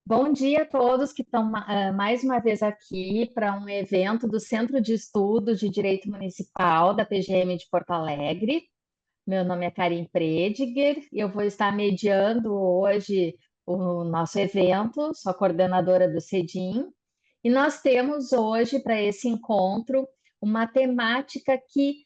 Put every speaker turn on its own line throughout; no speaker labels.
Bom dia a todos que estão mais uma vez aqui para um evento do Centro de Estudos de Direito Municipal da PGM de Porto Alegre. Meu nome é Karin Prediger e eu vou estar mediando hoje o nosso evento, sou a coordenadora do CEDIM, e nós temos hoje para esse encontro uma temática que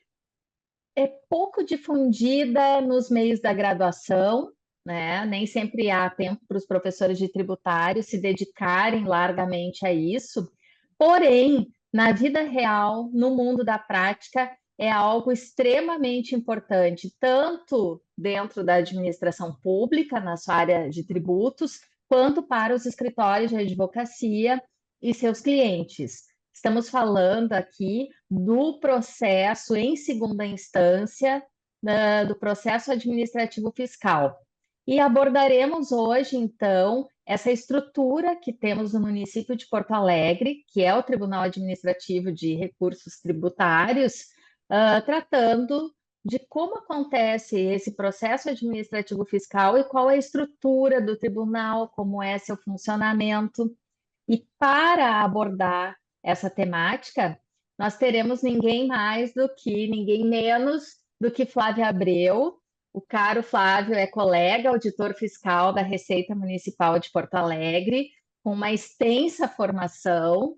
é pouco difundida nos meios da graduação, né? Nem sempre há tempo para os professores de tributário se dedicarem largamente a isso. Porém, na vida real, no mundo da prática, é algo extremamente importante, tanto dentro da administração pública, na sua área de tributos, quanto para os escritórios de advocacia e seus clientes. Estamos falando aqui do processo em segunda instância, do processo administrativo fiscal. E abordaremos hoje, então, essa estrutura que temos no município de Porto Alegre, que é o Tribunal Administrativo de Recursos Tributários, tratando de como acontece esse processo administrativo fiscal e qual é a estrutura do tribunal, como é seu funcionamento. E para abordar essa temática, nós teremos ninguém menos do que Flávio Abreu. O caro Flávio é colega, auditor fiscal da Receita Municipal de Porto Alegre, com uma extensa formação,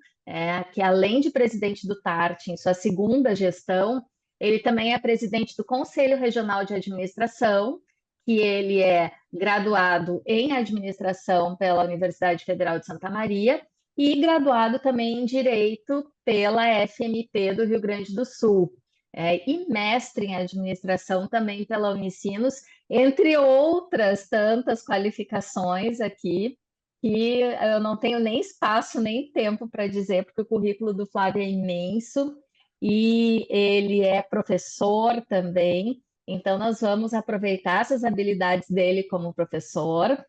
que além de presidente do TART em sua segunda gestão, ele também é presidente do Conselho Regional de Administração, que ele é graduado em administração pela Universidade Federal de Santa Maria e graduado também em Direito pela FMP do Rio Grande do Sul. E mestre em administração também pela Unicinos, entre outras tantas qualificações aqui, que eu não tenho nem espaço nem tempo para dizer, porque o currículo do Flávio é imenso e ele é professor também. Então, nós vamos aproveitar essas habilidades dele como professor.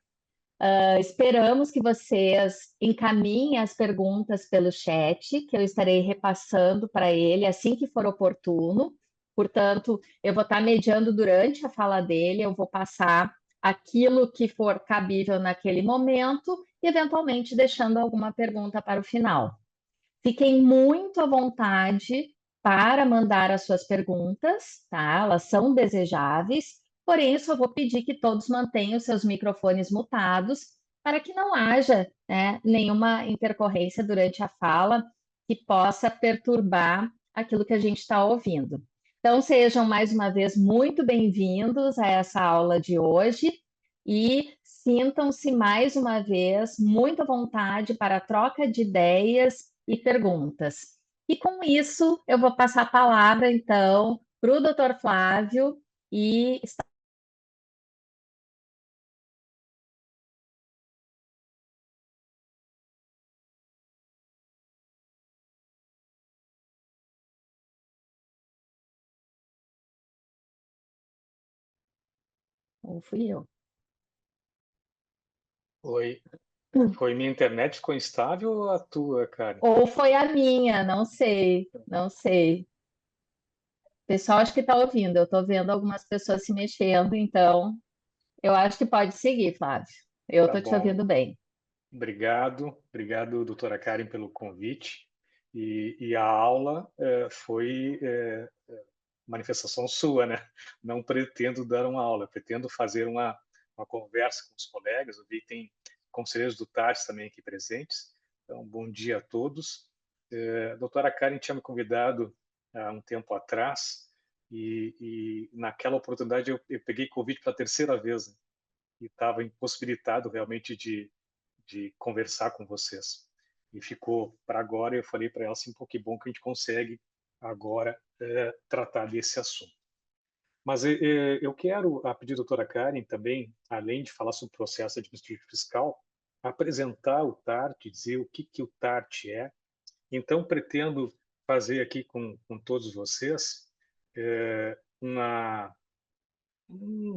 Esperamos que vocês encaminhem as perguntas pelo chat, que eu estarei repassando para ele assim que for oportuno. Portanto, eu vou estar mediando durante a fala dele, eu vou passar aquilo que for cabível naquele momento e, eventualmente, deixando alguma pergunta para o final. Fiquem muito à vontade para mandar as suas perguntas, tá? Elas são desejáveis, porém, eu só vou pedir que todos mantenham seus microfones mutados para que não haja, né, nenhuma intercorrência durante a fala que possa perturbar aquilo que a gente está ouvindo. Então, sejam mais uma vez muito bem-vindos a essa aula de hoje e sintam-se mais uma vez muito à vontade para a troca de ideias e perguntas. E com isso, eu vou passar a palavra, então, para o doutor Flávio e ou fui eu.
Oi, foi minha internet ficou instável ou a tua, cara?
Ou foi a minha, não sei, não sei. O pessoal acho que está ouvindo, eu estou vendo algumas pessoas se mexendo, então eu acho que pode seguir, Flávio. Eu
Tá
estou te
bom,
ouvindo bem.
obrigado, doutora Karen, pelo convite. E a aula foi manifestação sua, né? Não pretendo dar uma aula, pretendo fazer uma conversa com os colegas. Eu vi que tem conselheiros do TARS também aqui presentes. Então, bom dia a todos. A doutora Karen tinha me convidado há um tempo atrás e naquela oportunidade eu peguei convite pela terceira vez, né? E estava impossibilitado realmente de conversar com vocês. E ficou para agora, eu falei para ela assim, pô, que bom que a gente consegue agora tratar desse assunto. Mas eu quero, a pedido da doutora Karen também, além de falar sobre o processo administrativo fiscal, apresentar o TART, dizer o que o TART é. Então, pretendo fazer aqui com todos vocês um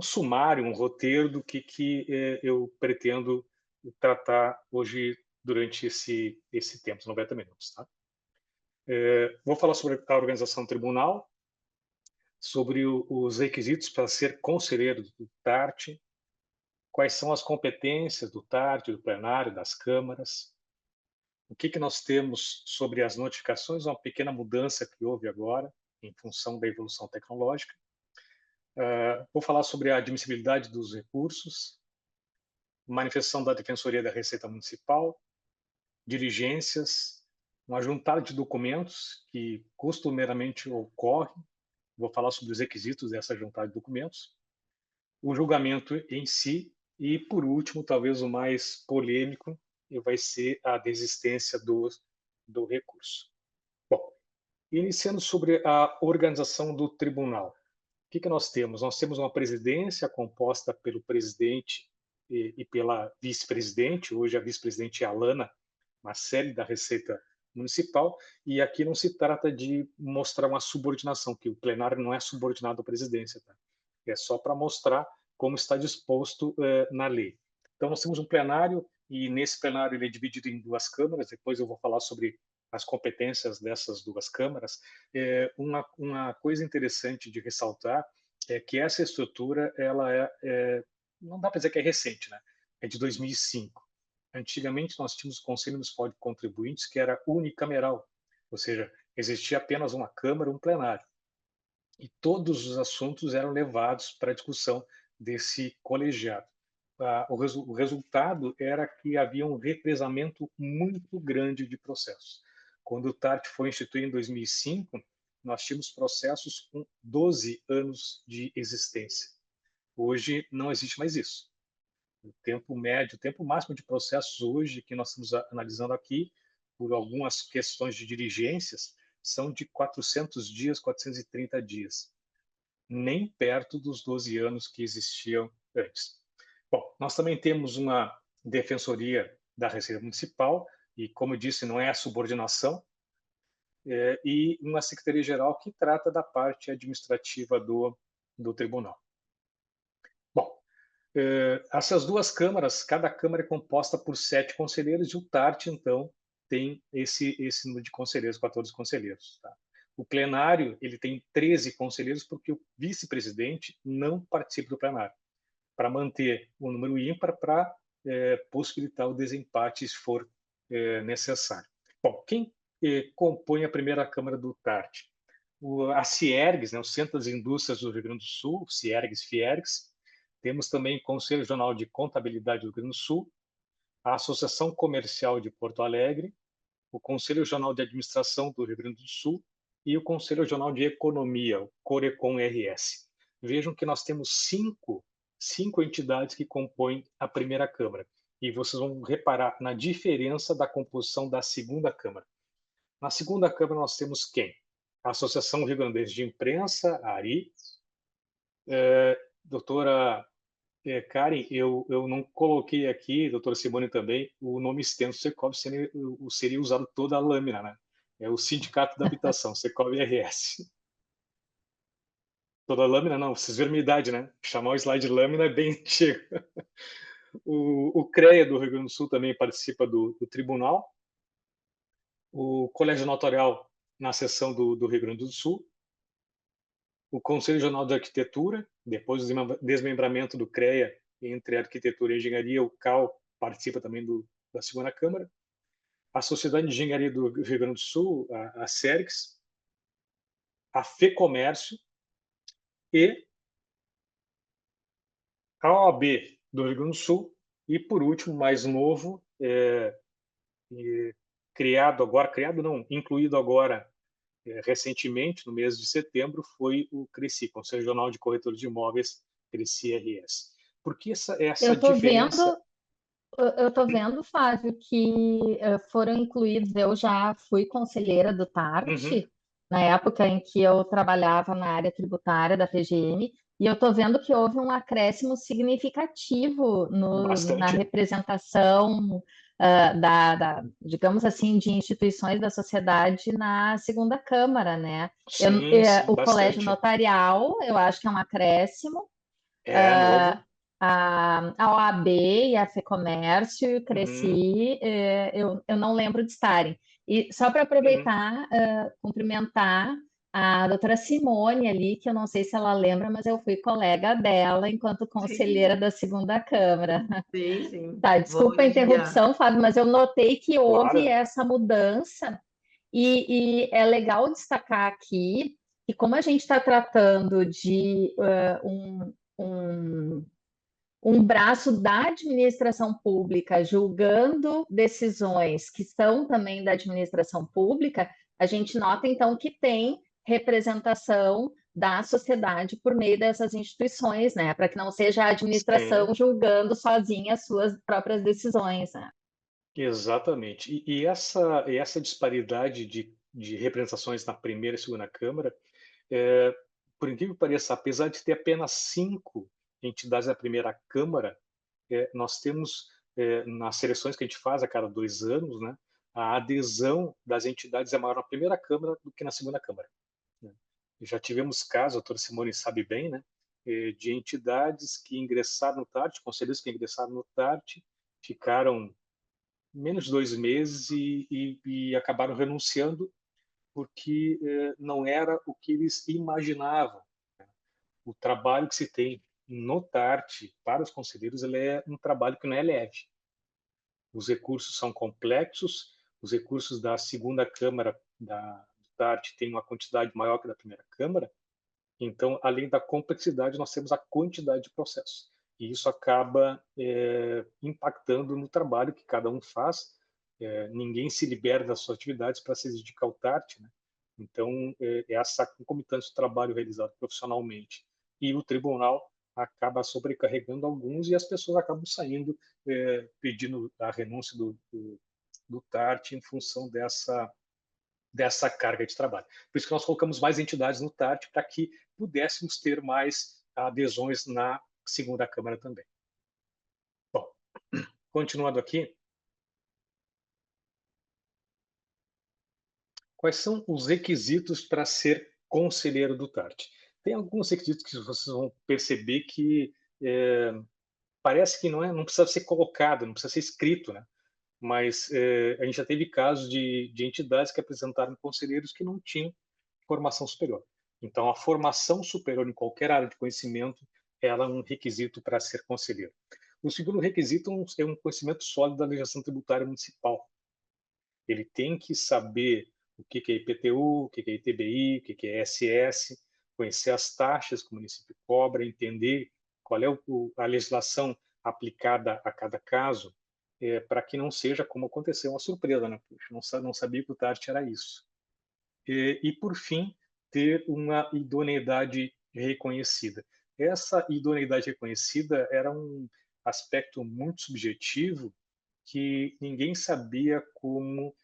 sumário, um roteiro do que eu pretendo tratar hoje durante esse tempo, os 90 minutos. Tá? Vou falar sobre a organização do tribunal, sobre os requisitos para ser conselheiro do TART, quais são as competências do TART, do plenário, das câmaras, o que nós temos sobre as notificações, uma pequena mudança que houve agora, em função da evolução tecnológica. Vou falar sobre a admissibilidade dos recursos, manifestação da Defensoria da Receita Municipal, diligências, uma juntada de documentos que costumeiramente ocorre. Vou falar sobre os requisitos dessa juntada de documentos, o julgamento em si e, por último, talvez o mais polêmico, vai ser a desistência do recurso. Bom, iniciando sobre a organização do tribunal. O que nós temos? Nós temos uma presidência composta pelo presidente e pela vice-presidente. Hoje a vice-presidente é a Alana Marcelli, da Receita Municipal, e aqui não se trata de mostrar uma subordinação, que o plenário não é subordinado à presidência, tá? É só para mostrar como está disposto na lei. Então, nós temos um plenário, e nesse plenário ele é dividido em duas câmaras. Depois eu vou falar sobre as competências dessas duas câmaras. Uma coisa interessante de ressaltar é que essa estrutura, ela não dá para dizer que é recente, né? É de 2005. Antigamente, nós tínhamos o Conselho Municipal de Contribuintes, que era unicameral, ou seja, existia apenas uma Câmara, um plenário. E todos os assuntos eram levados para a discussão desse colegiado. O resultado era que havia um represamento muito grande de processos. Quando o TART foi instituído em 2005, nós tínhamos processos com 12 anos de existência. Hoje não existe mais isso. O tempo médio, o tempo máximo de processos hoje que nós estamos analisando aqui, por algumas questões de diligências, são de 400 dias, 430 dias. Nem perto dos 12 anos que existiam antes. Bom, nós também temos uma Defensoria da Receita Municipal, e, como eu disse, não é a subordinação, e uma Secretaria-Geral que trata da parte administrativa do tribunal. Bom, essas duas câmaras, cada câmara é composta por 7 conselheiros, e o TART, então, tem esse número de conselheiros, 14 conselheiros. Tá? O plenário ele tem 13 conselheiros, porque o vice-presidente não participa do plenário, para manter o número ímpar, para possibilitar o desempate, se for necessário. Bom, quem compõe a primeira Câmara do TART? A CIERGS, né, o Centro das Indústrias do Rio Grande do Sul, CIERGS, FIERGS. Temos também o Conselho Regional de Contabilidade do Rio Grande do Sul, a Associação Comercial de Porto Alegre, o Conselho Regional de Administração do Rio Grande do Sul e o Conselho Regional de Economia, o Corecon-RS. Vejam que nós temos cinco entidades que compõem a primeira Câmara. E vocês vão reparar na diferença da composição da segunda Câmara. Na segunda Câmara nós temos quem? A Associação Rio Grandense de Imprensa, a ARI. Doutora Karen, eu não coloquei aqui, doutora Simone também, o nome extenso Secovi seria usado toda a lâmina, né? É o Sindicato da Habitação, Secovi RS. Toda a lâmina, não, vocês viram a minha idade, né? Chamar o slide lâmina é bem antigo. O CREA do Rio Grande do Sul também participa do tribunal. O Colégio Notarial na seção do Rio Grande do Sul. O Conselho Regional de Arquitetura, depois do desmembramento do CREA entre Arquitetura e Engenharia, o CAL participa também da segunda Câmara. A Sociedade de Engenharia do Rio Grande do Sul, a SERGS, a FEComércio e a OAB do Rio Grande do Sul. E, por último, mais novo, incluído agora recentemente, no mês de setembro, foi o CRECI, Conselho Regional de Corretores de Imóveis, CRECI-RS. Por que essa
Eu estou
diferença?
eu estou vendo, Flávio, que foram incluídos. Eu já fui conselheira do TART,
Uhum.
na época em que eu trabalhava na área tributária da PGM, e eu estou vendo que houve um acréscimo significativo na
Bastante.
representação digamos assim, de instituições da sociedade na segunda Câmara, né?
Sim, sim,
O Colégio
bastante.
Notarial, eu acho que é um acréscimo.
É novo.
A OAB e a FEComércio e o
Uhum.
Cresci, eu não lembro de estarem. E só para
Uhum.
aproveitar, cumprimentar a doutora Simone ali, que eu não sei se ela lembra, mas eu fui colega dela enquanto conselheira
Sim,
da segunda Câmara.
sim.
Tá,
Bom
desculpa a
dia.
interrupção, Fábio, mas eu notei que houve
Claro,
essa mudança e é legal destacar aqui que como a gente está tratando de um braço da administração pública julgando decisões que são também da administração pública, a gente nota então que tem representação da sociedade por meio dessas instituições, né? Para que não seja a
sim,
administração julgando sozinha as suas próprias decisões, né?
exatamente. E essa disparidade de representações na primeira e segunda Câmara, é, por incrível que pareça, apesar de ter apenas 5 entidades na primeira Câmara, nós temos, nas seleções que a gente faz a cada 2 anos, né, a adesão das entidades é maior na primeira Câmara do que na segunda Câmara, né? Já tivemos casos, a doutora Simone sabe bem, né, de entidades que ingressaram no TART, conselheiros que ingressaram no TART, ficaram menos de 2 meses e acabaram renunciando porque não era o que eles imaginavam. O trabalho que se tem no TART para os conselheiros ele é um trabalho que não é leve. Os recursos são complexos, os recursos da segunda Câmara do TART têm uma quantidade maior que da primeira Câmara, então, além da complexidade, nós temos a quantidade de processos. E isso acaba impactando no trabalho que cada um faz. Ninguém se libera das suas atividades para se dedicar ao TART, né? Então, essa concomitância do trabalho realizado profissionalmente e o tribunal acaba sobrecarregando alguns e as pessoas acabam saindo pedindo a renúncia do TART em função dessa carga de trabalho. Por isso que nós colocamos mais entidades no TART para que pudéssemos ter mais adesões na segunda Câmara também. Bom, continuando aqui, quais são os requisitos para ser conselheiro do TART? Tem alguns requisitos que vocês vão perceber que parece que não precisa ser colocado, não precisa ser escrito, né? Mas a gente já teve casos de entidades que apresentaram conselheiros que não tinham formação superior. Então, a formação superior em qualquer área de conhecimento ela é um requisito para ser conselheiro. O segundo requisito é um conhecimento sólido da legislação tributária municipal. Ele tem que saber o que é IPTU, o que é ITBI, o que é ISS, conhecer as taxas que o município cobra, entender qual é a legislação aplicada a cada caso, para que não seja como aconteceu uma surpresa, né? Puxa, não sabia que o TART era isso. E, por fim, ter uma idoneidade reconhecida. Essa idoneidade reconhecida era um aspecto muito subjetivo que ninguém sabia como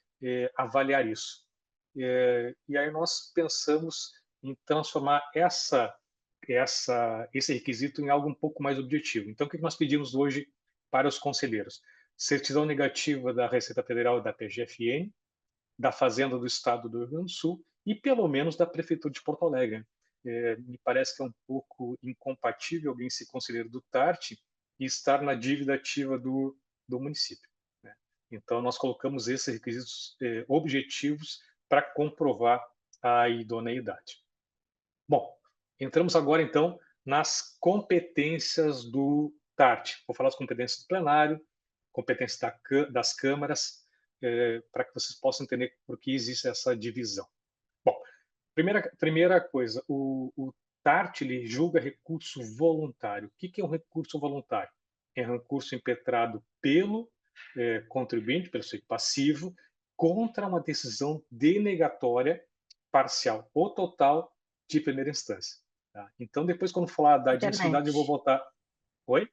avaliar isso. E aí nós pensamos em transformar esse requisito em algo um pouco mais objetivo. Então, o que nós pedimos hoje para os conselheiros? Certidão negativa da Receita Federal e da PGFN, da Fazenda do Estado do Rio Grande do Sul e pelo menos da Prefeitura de Porto Alegre. Me parece que é um pouco incompatível alguém ser conselheiro do TART e estar na dívida ativa do município, né? Então, nós colocamos esses requisitos objetivos para comprovar a idoneidade. Bom, entramos agora, então, nas competências do TART. Vou falar das competências do plenário, competências das câmaras, para que vocês possam entender por que existe essa divisão. Bom, primeira coisa, o TART ele julga recurso voluntário. O que é um recurso voluntário? É um recurso impetrado pelo contribuinte, pelo sujeito passivo, contra uma decisão denegatória parcial ou total de primeira instância. Tá? Então, depois, quando falar da
Internet.
admissibilidade, eu vou voltar. Oi?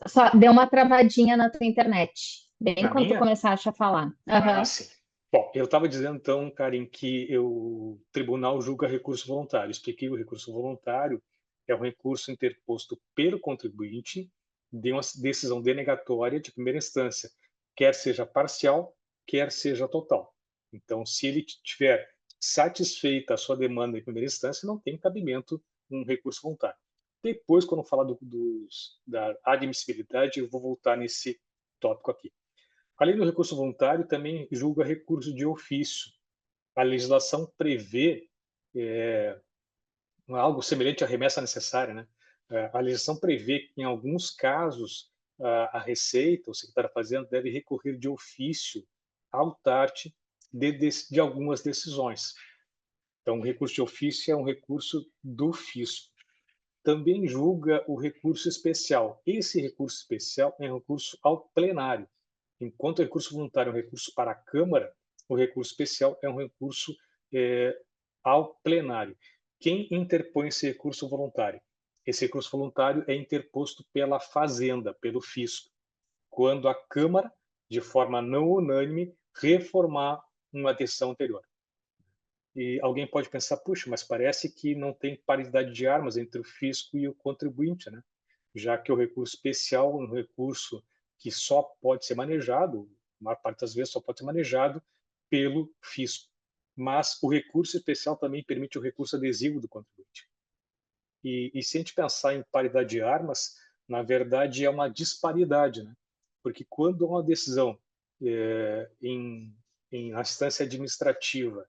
Só deu uma travadinha na tua internet, bem
Na
quando tu
minha?
começaste a falar.
Ah,
Aham.
sim. Bom, eu estava dizendo então, Karen, que o tribunal julga recurso voluntário. Expliquei o recurso voluntário é um recurso interposto pelo contribuinte de uma decisão denegatória de primeira instância, quer seja parcial, quer seja total. Então, se ele tiver satisfeita a sua demanda em primeira instância, não tem cabimento um recurso voluntário. Depois, quando falar da admissibilidade, eu vou voltar nesse tópico aqui. Além do recurso voluntário, também julga recurso de ofício. A legislação prevê algo semelhante à remessa necessária, né? A legislação prevê que, em alguns casos, a Receita, o secretário da Fazenda, deve recorrer de ofício ao TART de algumas decisões. Então, o recurso de ofício é um recurso do fisco. Também julga o recurso especial. Esse recurso especial é um recurso ao plenário. Enquanto o recurso voluntário é um recurso para a Câmara, o recurso especial é um recurso ao plenário. Quem interpõe esse recurso voluntário? Esse recurso voluntário é interposto pela Fazenda, pelo fisco, quando a Câmara, de forma não unânime, reformar uma decisão anterior. E alguém pode pensar, puxa, mas parece que não tem paridade de armas entre o fisco e o contribuinte, né? Já que o recurso especial é um recurso que só pode ser manejado, a maior parte das vezes só pode ser manejado pelo fisco. Mas o recurso especial também permite o recurso adesivo do contribuinte. E se a gente pensar em paridade de armas, na verdade é uma disparidade, né? Porque quando uma decisão em instância administrativa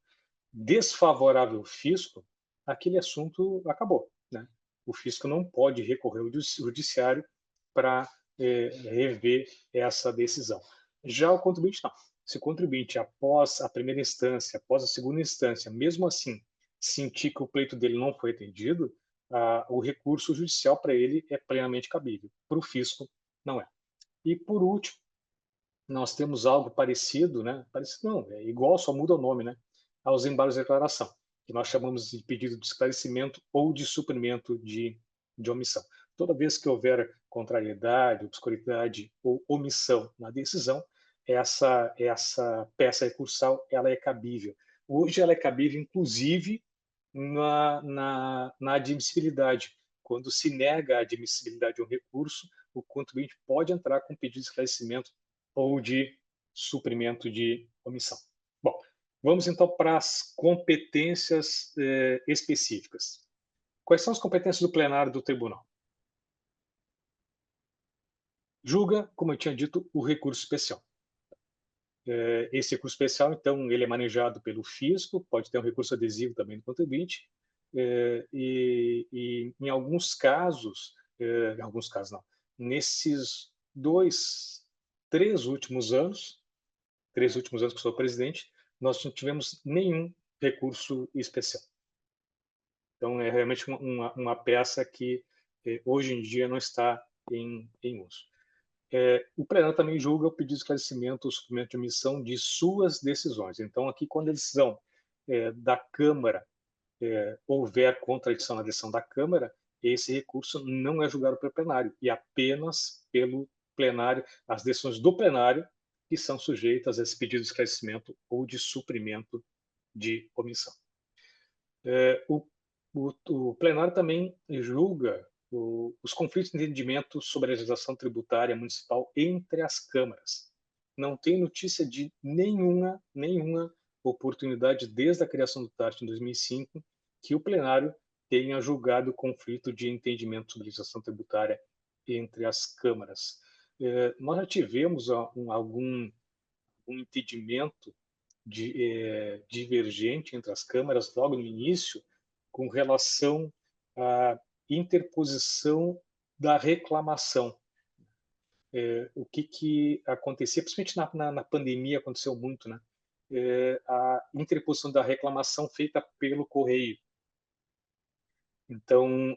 desfavorável ao fisco, aquele assunto acabou, né? O fisco não pode recorrer ao judiciário para rever essa decisão. Já o contribuinte não. Se o contribuinte, após a primeira instância, após a segunda instância, mesmo assim, sentir que o pleito dele não foi atendido, o recurso judicial para ele é plenamente cabível. Para o fisco, não é. E, por último, nós temos algo parecido, né? Parecido não, é igual, só muda o nome, né? Aos embargos de declaração, que nós chamamos de pedido de esclarecimento ou de suprimento de omissão. Toda vez que houver contrariedade, obscuridade ou omissão na decisão, essa peça recursal ela é cabível. Hoje ela é cabível, inclusive, na admissibilidade. Quando se nega a admissibilidade de um recurso, o contribuinte pode entrar com pedido de esclarecimento ou de suprimento de omissão. Bom, vamos então para as competências específicas. Quais são as competências do plenário do tribunal? Julga, como eu tinha dito, o recurso especial. Esse recurso especial, então, ele é manejado pelo fisco, pode ter um recurso adesivo também do contribuinte, e em alguns casos não, nesses três últimos anos que eu sou presidente, nós não tivemos nenhum recurso especial. Então, é realmente uma peça que hoje em dia não está em uso. O plenário também julga o pedido de esclarecimento ou suprimento de omissão de suas decisões. Então, aqui, quando a decisão da Câmara houver contradição na decisão da Câmara, esse recurso não é julgado pelo plenário, e apenas pelo plenário, as decisões do plenário que são sujeitas a esse pedido de esclarecimento ou de suprimento de omissão. O plenário também julga os conflitos de entendimento sobre a legislação tributária municipal entre as câmaras. Não tem notícia de nenhuma oportunidade desde a criação do TART em 2005 que o plenário tenha julgado o conflito de entendimento sobre a legislação tributária entre as câmaras. Nós já tivemos algum entendimento divergente entre as câmaras logo no início com relação à interposição da reclamação. O que acontecia, principalmente na pandemia, aconteceu muito, né? A interposição da reclamação feita pelo correio. Então,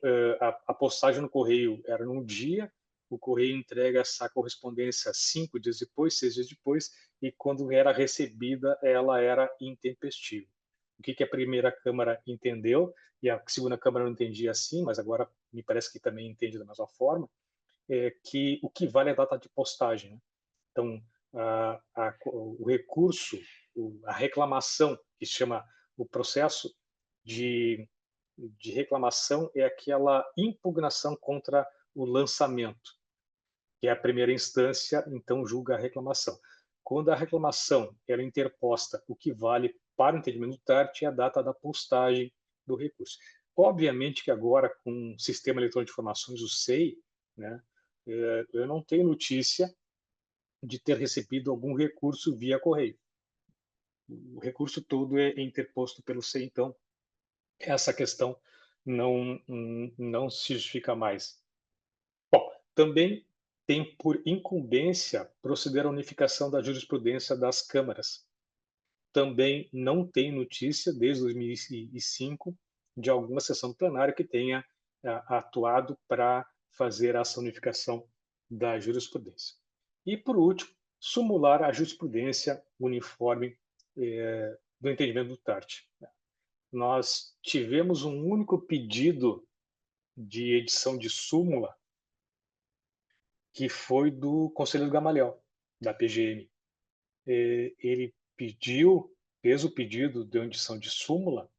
a postagem no correio era num dia, o correio entrega essa correspondência 5 dias depois, 6 dias depois, e quando era recebida, ela era intempestiva. O que a primeira Câmara entendeu, e a segunda Câmara não entendia assim, mas agora me parece que também entende da mesma forma, que o que vale é a data de postagem, né? Então, o recurso, a reclamação, que se chama o processo de reclamação, é aquela impugnação contra o lançamento, que é a primeira instância, então julga a reclamação. Quando a reclamação ela é interposta, o que vale para o entendimento do TART é a data da postagem do recurso. Obviamente que agora, com o Sistema Eletrônico de Informações, o SEI, né, eu não tenho notícia de ter recebido algum recurso via correio. O recurso todo é interposto pelo SEI, então essa questão não se justifica mais. Bom, também tem por incumbência proceder à unificação da jurisprudência das câmaras. Também não tem notícia, desde 2005, de alguma sessão plenária que tenha atuado para fazer essa unificação da jurisprudência. E, por último, sumular a jurisprudência uniforme do entendimento do TART. Nós tivemos um único pedido de edição de súmula, que foi do Conselheiro Gamaliel, da PGM. Ele fez o pedido de edição de súmula,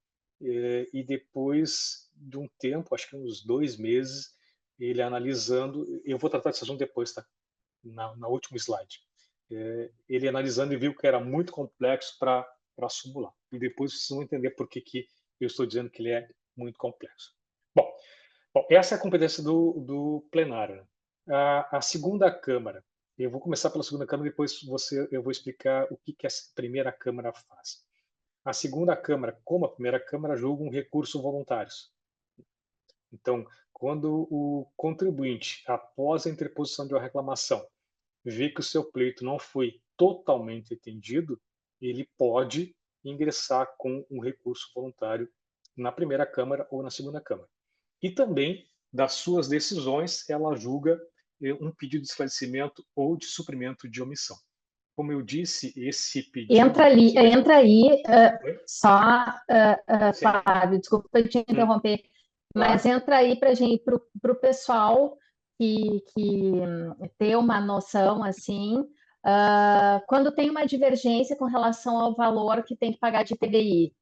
e depois de um tempo, acho que uns 2 meses, ele analisando, eu vou tratar desse assunto depois, tá? Na último slide. Ele analisando e viu que era muito complexo para sumular. E depois vocês vão entender por que eu estou dizendo que ele é muito complexo. Bom, essa é a competência do plenário, né? A segunda Câmara, eu vou começar pela segunda Câmara, depois eu vou explicar o que a primeira Câmara faz. A segunda Câmara, como a primeira Câmara, julga um recurso voluntários. Então, quando o contribuinte, após a interposição de uma reclamação, vê que o seu pleito não foi totalmente atendido, ele pode ingressar com um recurso voluntário na primeira Câmara ou na segunda Câmara. E também, das suas decisões, ela julga um pedido de esclarecimento ou de suprimento de omissão. Como eu disse, esse pedido...
Entra aí, só,
Sim.
Flávio, desculpa te interromper, mas
Claro.
entra aí para o pessoal que ter uma noção assim, quando tem uma divergência com relação ao valor que tem que pagar de PDI.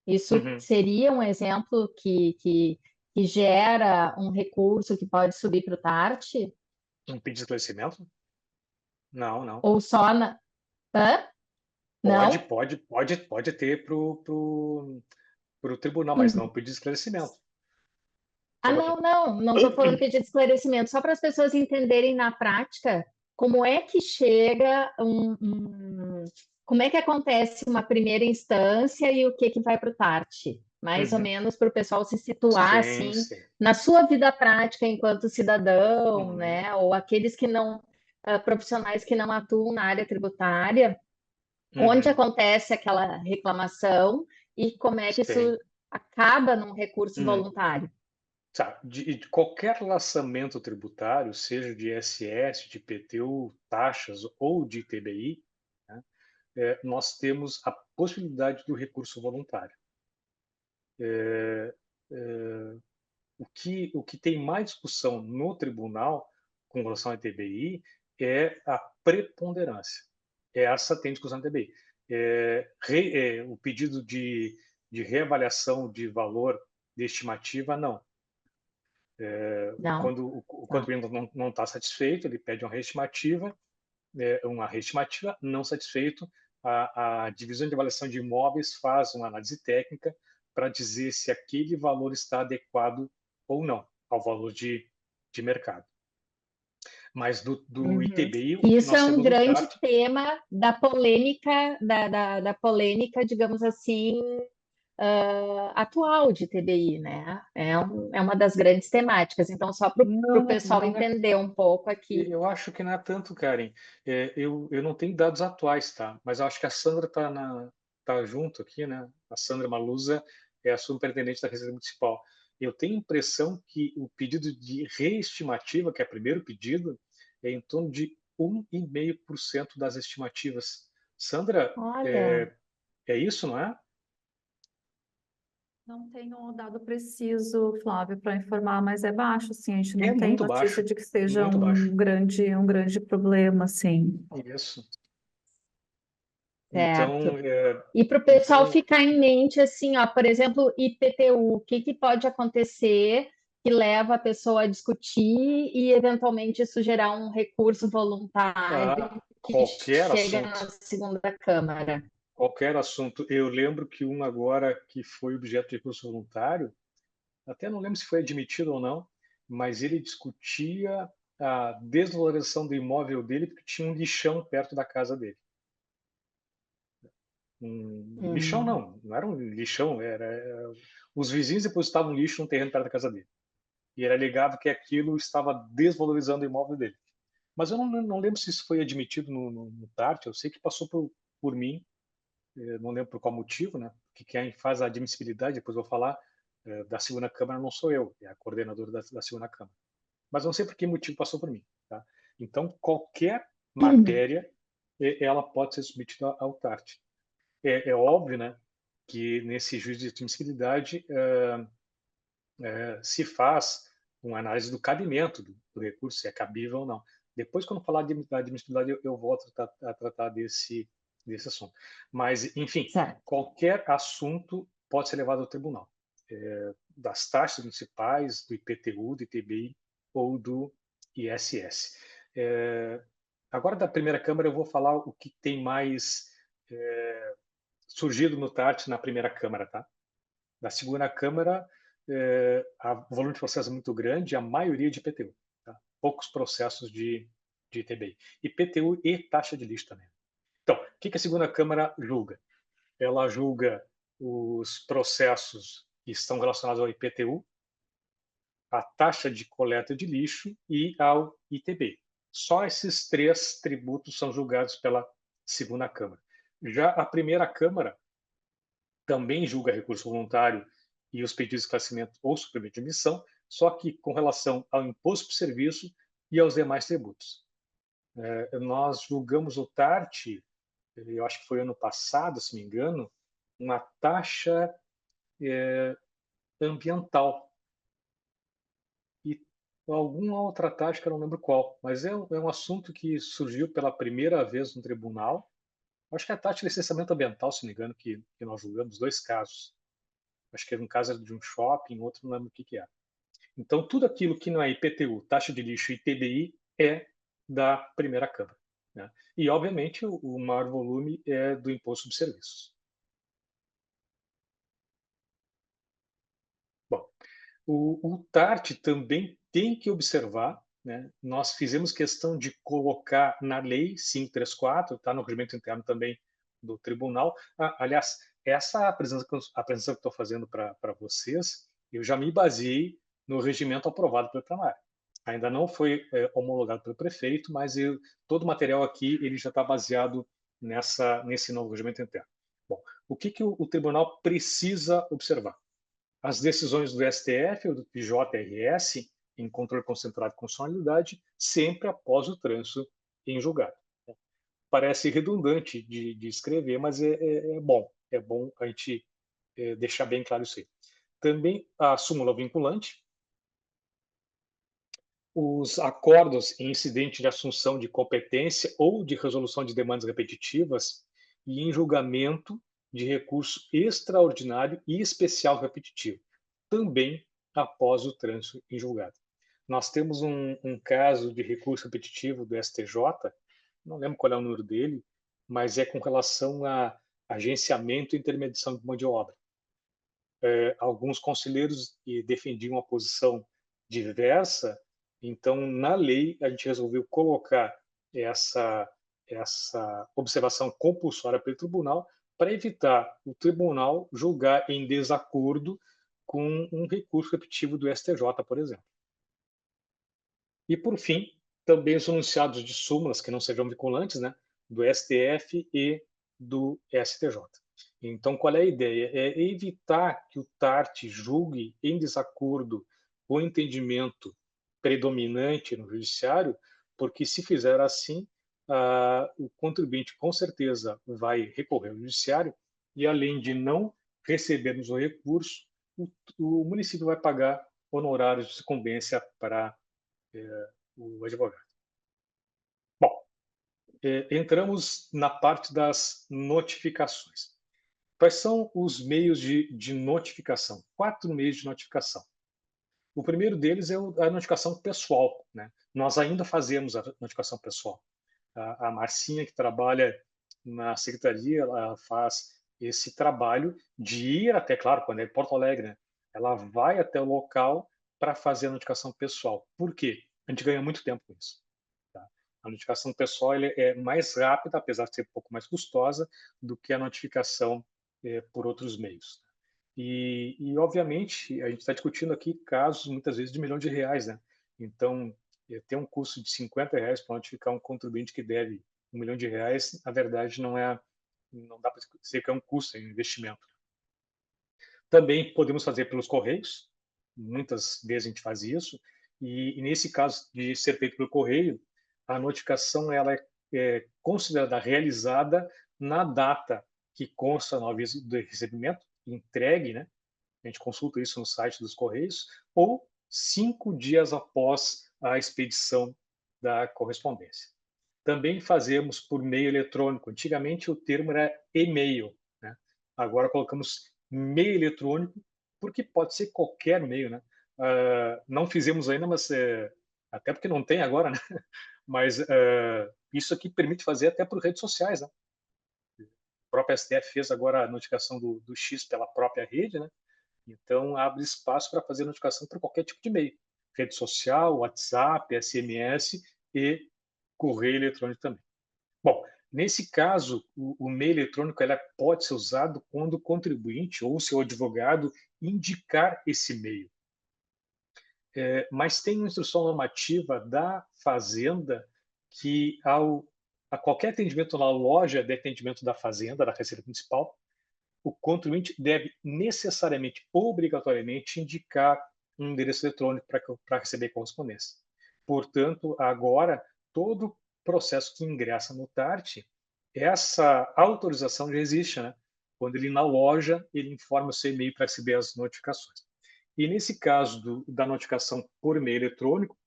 Isso seria um exemplo que gera um recurso que pode subir para o TART?
Um pedido de esclarecimento? Não, não.
Ou só na. Hã? Não?
Pode ter para o tribunal, mas não pedir esclarecimento. Só um pouquinho.
Não estou falando pedir de esclarecimento, só para as pessoas entenderem na prática como é que chega como é que acontece uma primeira instância e o que vai para o TART. Mais ou menos para o pessoal se situar assim
Sim.
na sua vida prática enquanto cidadão, né? Ou aqueles que não, profissionais que não atuam na área tributária, onde acontece aquela reclamação e como é que
Sim.
isso acaba num recurso voluntário.
Tá. De qualquer lançamento tributário, seja de ISS, de IPTU, taxas ou de ITBI, né, nós temos a possibilidade do recurso voluntário. O que tem mais discussão no tribunal com relação à ITBI é a preponderância. Essa tem discussão na ITBI. O pedido de reavaliação de valor de estimativa, não.
Não.
Quando o contribuinte não está satisfeito, ele pede uma reestimativa, não satisfeito, a divisão de avaliação de imóveis faz uma análise técnica para dizer se aquele valor está adequado ou não ao valor de mercado. Mas do ITBI, o que
Isso é
nós
um
temos no
grande
TART...
tema da polêmica, da polêmica, digamos assim, atual de TBI, né? É uma das grandes temáticas. Então, só para o pessoal
Não é.
entender um pouco aqui.
Eu acho que não é tanto, Karen. Eu não tenho dados atuais, tá? Mas eu acho que a Sandra tá junto aqui, né? A Sandra Maluza é a superintendente da Receita Municipal. Eu tenho a impressão que o pedido de reestimativa, que é o primeiro pedido, é em torno de 1,5% das estimativas. Sandra,
Olha,
é isso, não é?
Não tenho um dado preciso, Flávio, para informar, mas é baixo, sim. A gente
É
não tem
muito
notícia
baixo,
de que seja
muito baixo.
um grande problema, assim.
Isso.
certo.
Então,
E para o pessoal ficar em mente, assim, ó, por exemplo, IPTU, o que pode acontecer que leva a pessoa a discutir e, eventualmente, isso gerar um recurso voluntário que
qualquer
chega
assunto.
na segunda Câmara?
Qualquer assunto. Eu lembro que um agora que foi objeto de recurso voluntário, até não lembro se foi admitido ou não, mas ele discutia a desvalorização do imóvel dele porque tinha um lixão perto da casa dele. lixão, não era um lixão, os vizinhos depositavam lixo no terreno perto da casa dele. E ele alegava que aquilo estava desvalorizando o imóvel dele. Mas eu não lembro se isso foi admitido no TART, eu sei que passou por mim, não lembro por qual motivo, né? Que quem faz a admissibilidade, depois eu vou falar, da segunda Câmara não sou eu, é a coordenadora da segunda Câmara. Mas não sei por que motivo passou por mim. Tá? Então, qualquer matéria, ela pode ser submetida ao TART. É óbvio, né, que nesse juízo de admissibilidade se faz uma análise do cabimento do recurso, se é cabível ou não. Depois, quando falar de admissibilidade, eu volto a tratar desse assunto. Mas, enfim,
Certo.
qualquer assunto pode ser levado ao tribunal. Das taxas municipais, do IPTU, do ITBI ou do ISS. Agora, da primeira Câmara, eu vou falar o que tem mais surgido no TART na primeira Câmara, tá? Da segunda Câmara, o volume de processo é muito grande, a maioria de IPTU. Tá? Poucos processos de ITBI. IPTU e taxa de lixo também. Então, o que a segunda Câmara julga? Ela julga os processos que estão relacionados ao IPTU, à taxa de coleta de lixo e ao ITBI. Só esses três tributos são julgados pela segunda Câmara. Já a primeira Câmara também julga recurso voluntário e os pedidos de esclarecimento ou suprimento de emissão, só que com relação ao imposto por serviço e aos demais tributos. Nós julgamos o TART, eu acho que foi ano passado, se me engano, uma taxa ambiental e alguma outra taxa que eu não lembro qual, mas é um assunto que surgiu pela primeira vez no tribunal. Acho que é a taxa de licenciamento ambiental, se não me engano, que nós julgamos dois casos. Acho que um caso era de um shopping, outro não lembro o que é. Então, tudo aquilo que não é IPTU, taxa de lixo e ITBI é da primeira Câmara. Né? E, obviamente, o maior volume é do imposto de serviços. Bom, o TART também tem que observar, né? Nós fizemos questão de colocar na lei 534, está no regimento interno também do tribunal. Aliás, essa apresentação que estou fazendo para vocês, eu já me baseei no regimento aprovado pelo plenário. Ainda não foi homologado pelo prefeito, mas todo o material aqui ele já está baseado nesse novo regimento interno. Bom, o que o tribunal precisa observar? As decisões do STF ou do TJRS em controle concentrado de constitucionalidade sempre após o trânsito em julgado. Parece redundante de escrever, mas é bom. É bom a gente deixar bem claro isso aí. Também a súmula vinculante, os acordos em incidente de assunção de competência ou de resolução de demandas repetitivas e em julgamento de recurso extraordinário e especial repetitivo, também após o trânsito em julgado. Nós temos um caso de recurso repetitivo do STJ, não lembro qual é o número dele, mas é com relação a agenciamento e intermediação de mão de obra. Alguns conselheiros defendiam uma posição diversa, então, na lei, a gente resolveu colocar essa observação compulsória pelo tribunal para evitar o tribunal julgar em desacordo com um recurso repetitivo do STJ, por exemplo. E, por fim, também os enunciados de súmulas que não sejam vinculantes, né, do STF e do STJ. Então, qual é a ideia? É evitar que o TART julgue em desacordo com o entendimento predominante no judiciário, porque se fizer assim, o contribuinte com certeza vai recorrer ao judiciário e, além de não recebermos o recurso, o município vai pagar honorários de sucumbência para o advogado. Bom, entramos na parte das notificações. Quais são os meios de notificação? 4 meios de notificação. O primeiro deles é a notificação pessoal. Né? Nós ainda fazemos a notificação pessoal. A Marcinha, que trabalha na secretaria, ela faz esse trabalho de ir até, claro, quando é em Porto Alegre, né? Ela vai até o local para fazer a notificação pessoal. Por quê? A gente ganha muito tempo com isso. Tá? A notificação pessoal é mais rápida, apesar de ser um pouco mais custosa, do que a notificação por outros meios. E, obviamente, a gente está discutindo aqui casos, muitas vezes, de R$ 1.000.000, né? Então, ter um custo de R$ 50 para notificar um contribuinte que deve R$ 1.000.000, na verdade, não dá para dizer que é um custo, é um investimento. Também podemos fazer pelos correios, muitas vezes a gente faz isso, e nesse caso de ser feito pelo correio, a notificação ela é considerada realizada na data que consta no aviso de recebimento, entregue, né? A gente consulta isso no site dos Correios, ou 5 dias após a expedição da correspondência. Também fazemos por meio eletrônico. Antigamente o termo era e-mail, né? Agora colocamos meio eletrônico, porque pode ser qualquer meio, né? Não fizemos ainda, mas até porque não tem agora, né? Mas isso aqui permite fazer até por redes sociais, né? O próprio STF fez agora a notificação do X pela própria rede, né? Então, abre espaço para fazer notificação por qualquer tipo de meio. Rede social, WhatsApp, SMS e correio eletrônico também. Bom, nesse caso, o meio eletrônico ela pode ser usado quando o contribuinte ou seu advogado indicar esse meio. Mas tem uma instrução normativa da Fazenda que, a qualquer atendimento na loja de atendimento da Fazenda, da Receita Municipal, o contribuinte deve necessariamente, obrigatoriamente, indicar um endereço eletrônico para receber correspondência. Portanto, agora, todo processo que ingressa no TART, essa autorização já existe, né? Quando ele, na loja, ele informa o seu e-mail para receber as notificações. E nesse caso da notificação por e-mail eletrônico,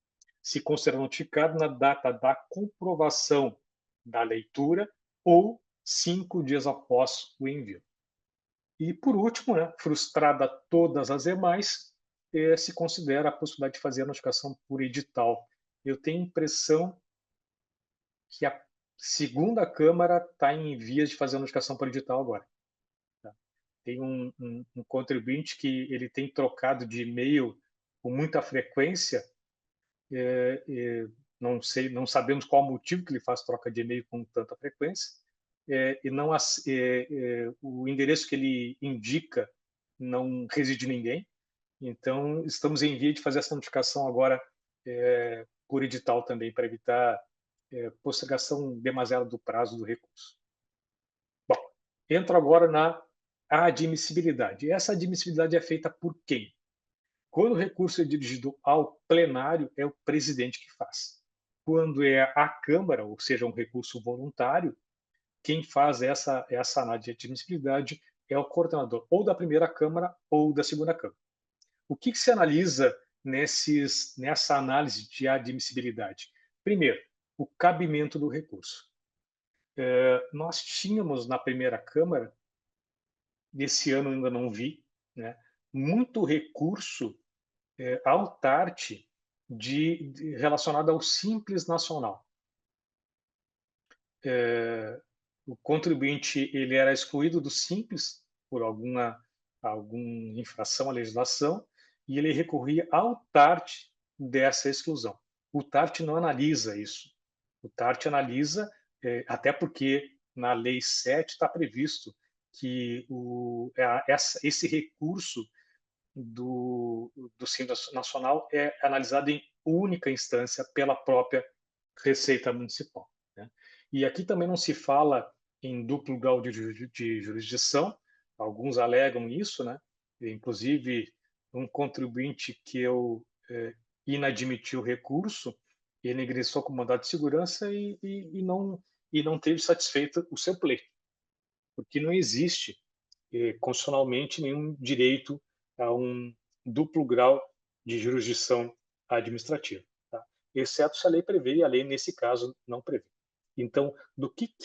se considera notificado na data da comprovação da leitura ou 5 dias após o envio. E, por último, né, frustrada todas as demais, se considera a possibilidade de fazer a notificação por edital. Eu tenho a impressão que a segunda Câmara está em vias de fazer a notificação por edital agora. Tá? Tem um contribuinte que ele tem trocado de e-mail com muita frequência, não sabemos qual o motivo que ele faz troca de e-mail com tanta frequência, e não o endereço que ele indica não reside ninguém. Então, estamos em via de fazer essa notificação agora por edital também, para evitar postergação demasiada do prazo do recurso. Bom, entro agora na admissibilidade. Essa admissibilidade é feita por quem? Quando o recurso é dirigido ao plenário, é o presidente que faz. Quando é a Câmara, ou seja, um recurso voluntário, quem faz essa análise de admissibilidade é o coordenador, ou da primeira Câmara ou da segunda Câmara. O que se analisa nessa análise de admissibilidade? Primeiro, o cabimento do recurso. Nós tínhamos na primeira Câmara, nesse ano ainda não vi, né, muito recurso ao TART relacionado ao Simples Nacional. O contribuinte ele era excluído do Simples por alguma infração à legislação e ele recorria ao TART dessa exclusão. O TART não analisa isso. O TART analisa, até porque na Lei 7 está previsto que esse recurso do Simples Nacional é analisado em única instância pela própria Receita Municipal, né? E aqui também não se fala em duplo grau de jurisdição, alguns alegam isso, né? Inclusive, um contribuinte que eu inadmitiu o recurso, ele ingressou com mandado de segurança e não teve satisfeito o seu pleito, porque não existe constitucionalmente nenhum direito a um duplo grau de jurisdição administrativa, tá? Exceto se a lei prevê, e a lei, nesse caso, não prevê. Então, do que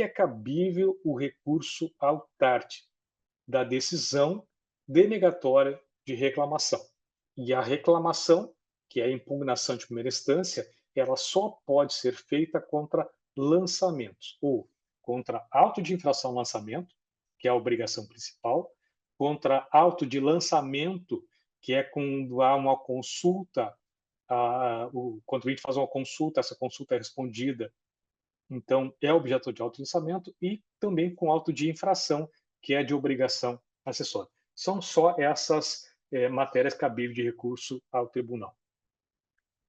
é cabível o recurso ao TART? Da decisão denegatória de reclamação. E a reclamação, que é a impugnação de primeira instância, ela só pode ser feita contra lançamentos, ou contra auto de infração lançamento, que é a obrigação principal, contra auto de lançamento, que é quando há uma consulta o contribuinte faz uma consulta, essa consulta é respondida, então é objeto de auto-licenciamento, e também com auto de infração, que é de obrigação acessória. São só essas matérias cabíveis de recurso ao tribunal.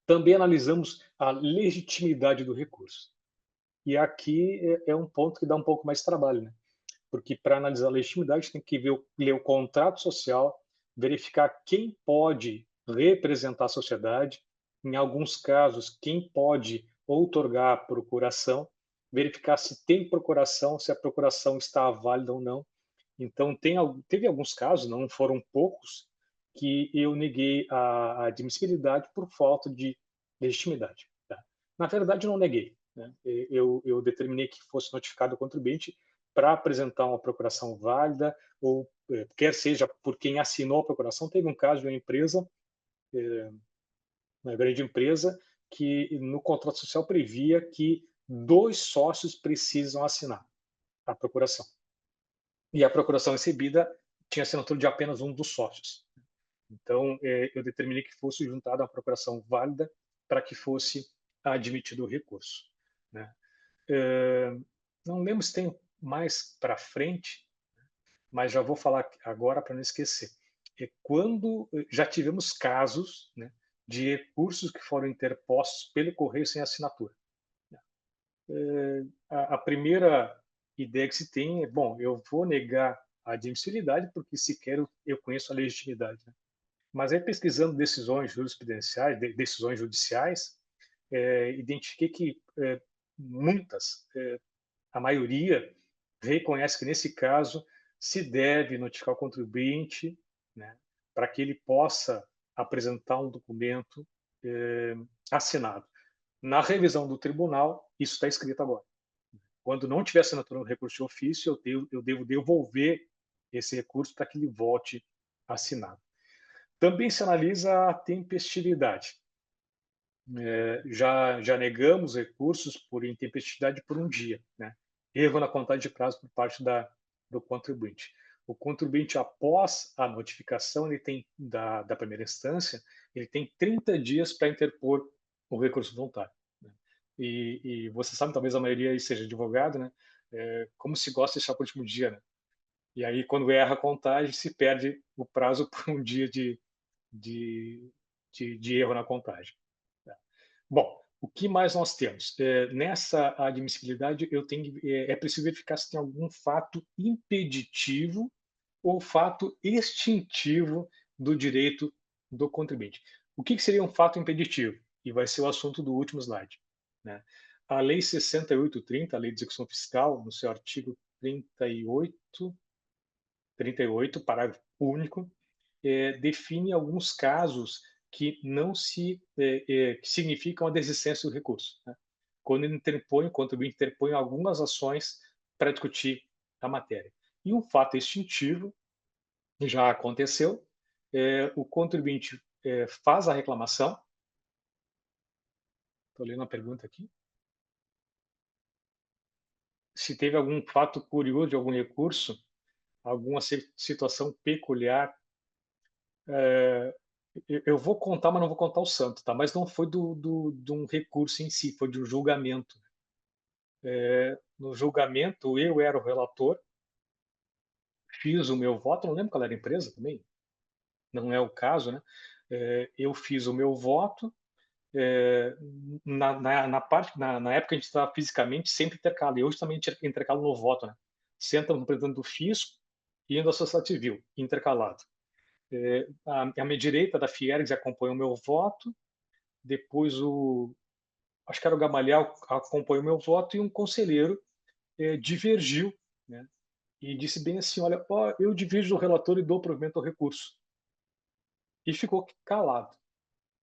Também analisamos a legitimidade do recurso. E aqui é um ponto que dá um pouco mais de trabalho, né? Porque para analisar a legitimidade tem que ler o contrato social, verificar quem pode representar a sociedade, em alguns casos, quem pode outorgar a procuração, verificar se tem procuração, se a procuração está válida ou não. Então, teve alguns casos, não foram poucos, que eu neguei a admissibilidade por falta de legitimidade. Tá? Na verdade, não neguei. Né? Eu determinei que fosse notificado o contribuinte para apresentar uma procuração válida, ou quer seja por quem assinou a procuração. Teve um caso de uma empresa, uma grande empresa, que no contrato social previa que 2 sócios precisam assinar a procuração. E a procuração recebida tinha assinatura de apenas um dos sócios. Então, eu determinei que fosse juntada uma procuração válida para que fosse admitido o recurso. Né? Não lembro se tem mais para frente, mas já vou falar agora para não esquecer. Quando já tivemos casos, né, de recursos que foram interpostos pelo correio sem assinatura. A primeira ideia que se tem é, bom, eu vou negar a admissibilidade porque sequer eu conheço a legitimidade. Né? Mas aí, pesquisando decisões jurisprudenciais, decisões judiciais, identifiquei que muitas, a maioria, reconhece que, nesse caso, se deve notificar o contribuinte, né, para que ele possa apresentar um documento assinado. Na revisão do tribunal, isso está escrito agora. Quando não tiver assinatura no recurso de ofício, eu devo devolver esse recurso para que ele volte assinado. Também se analisa a tempestividade. Já negamos recursos por intempestividade por um dia, né? Erro na contagem de prazo por parte do contribuinte. O contribuinte, após a notificação ele tem da primeira instância, ele tem 30 dias para interpor o recurso voluntário. Né? E você sabe, talvez a maioria aí seja advogado, né? Como se gosta de deixar para o último dia, né? E aí, quando erra a contagem, se perde o prazo por um dia de erro na contagem. Tá? Bom, o que mais nós temos? Nessa admissibilidade, é preciso verificar se tem algum fato impeditivo ou fato extintivo do direito do contribuinte. O que seria um fato impeditivo? E vai ser o assunto do último slide. Né? A Lei 6830, a Lei de Execução Fiscal, no seu artigo 38, parágrafo único, define alguns casos que não que significam a desistência do recurso. Né? Quando ele interpõe, o contribuinte interpõe algumas ações para discutir a matéria. E um fato extintivo já aconteceu, o contribuinte faz a reclamação. Estou lendo a pergunta aqui. Se teve algum fato curioso de algum recurso, alguma situação peculiar, eu vou contar, mas não vou contar o santo, tá? Mas não foi de um recurso em si, foi de um julgamento. No julgamento, eu era o relator, fiz o meu voto, não lembro qual era a empresa também, não é o caso, né? Eu fiz o meu voto, na época a gente estava fisicamente sempre intercalado, e hoje também intercalo no voto, né? Senta no representante do fisco e indo à sociedade civil, intercalado. A minha direita da Fiergs acompanhou o meu voto, depois acho que era o Gamaliel acompanhou o meu voto, e um conselheiro divergiu, né? E disse bem assim, olha, eu divirjo do relator e dou provimento ao recurso. E ficou calado.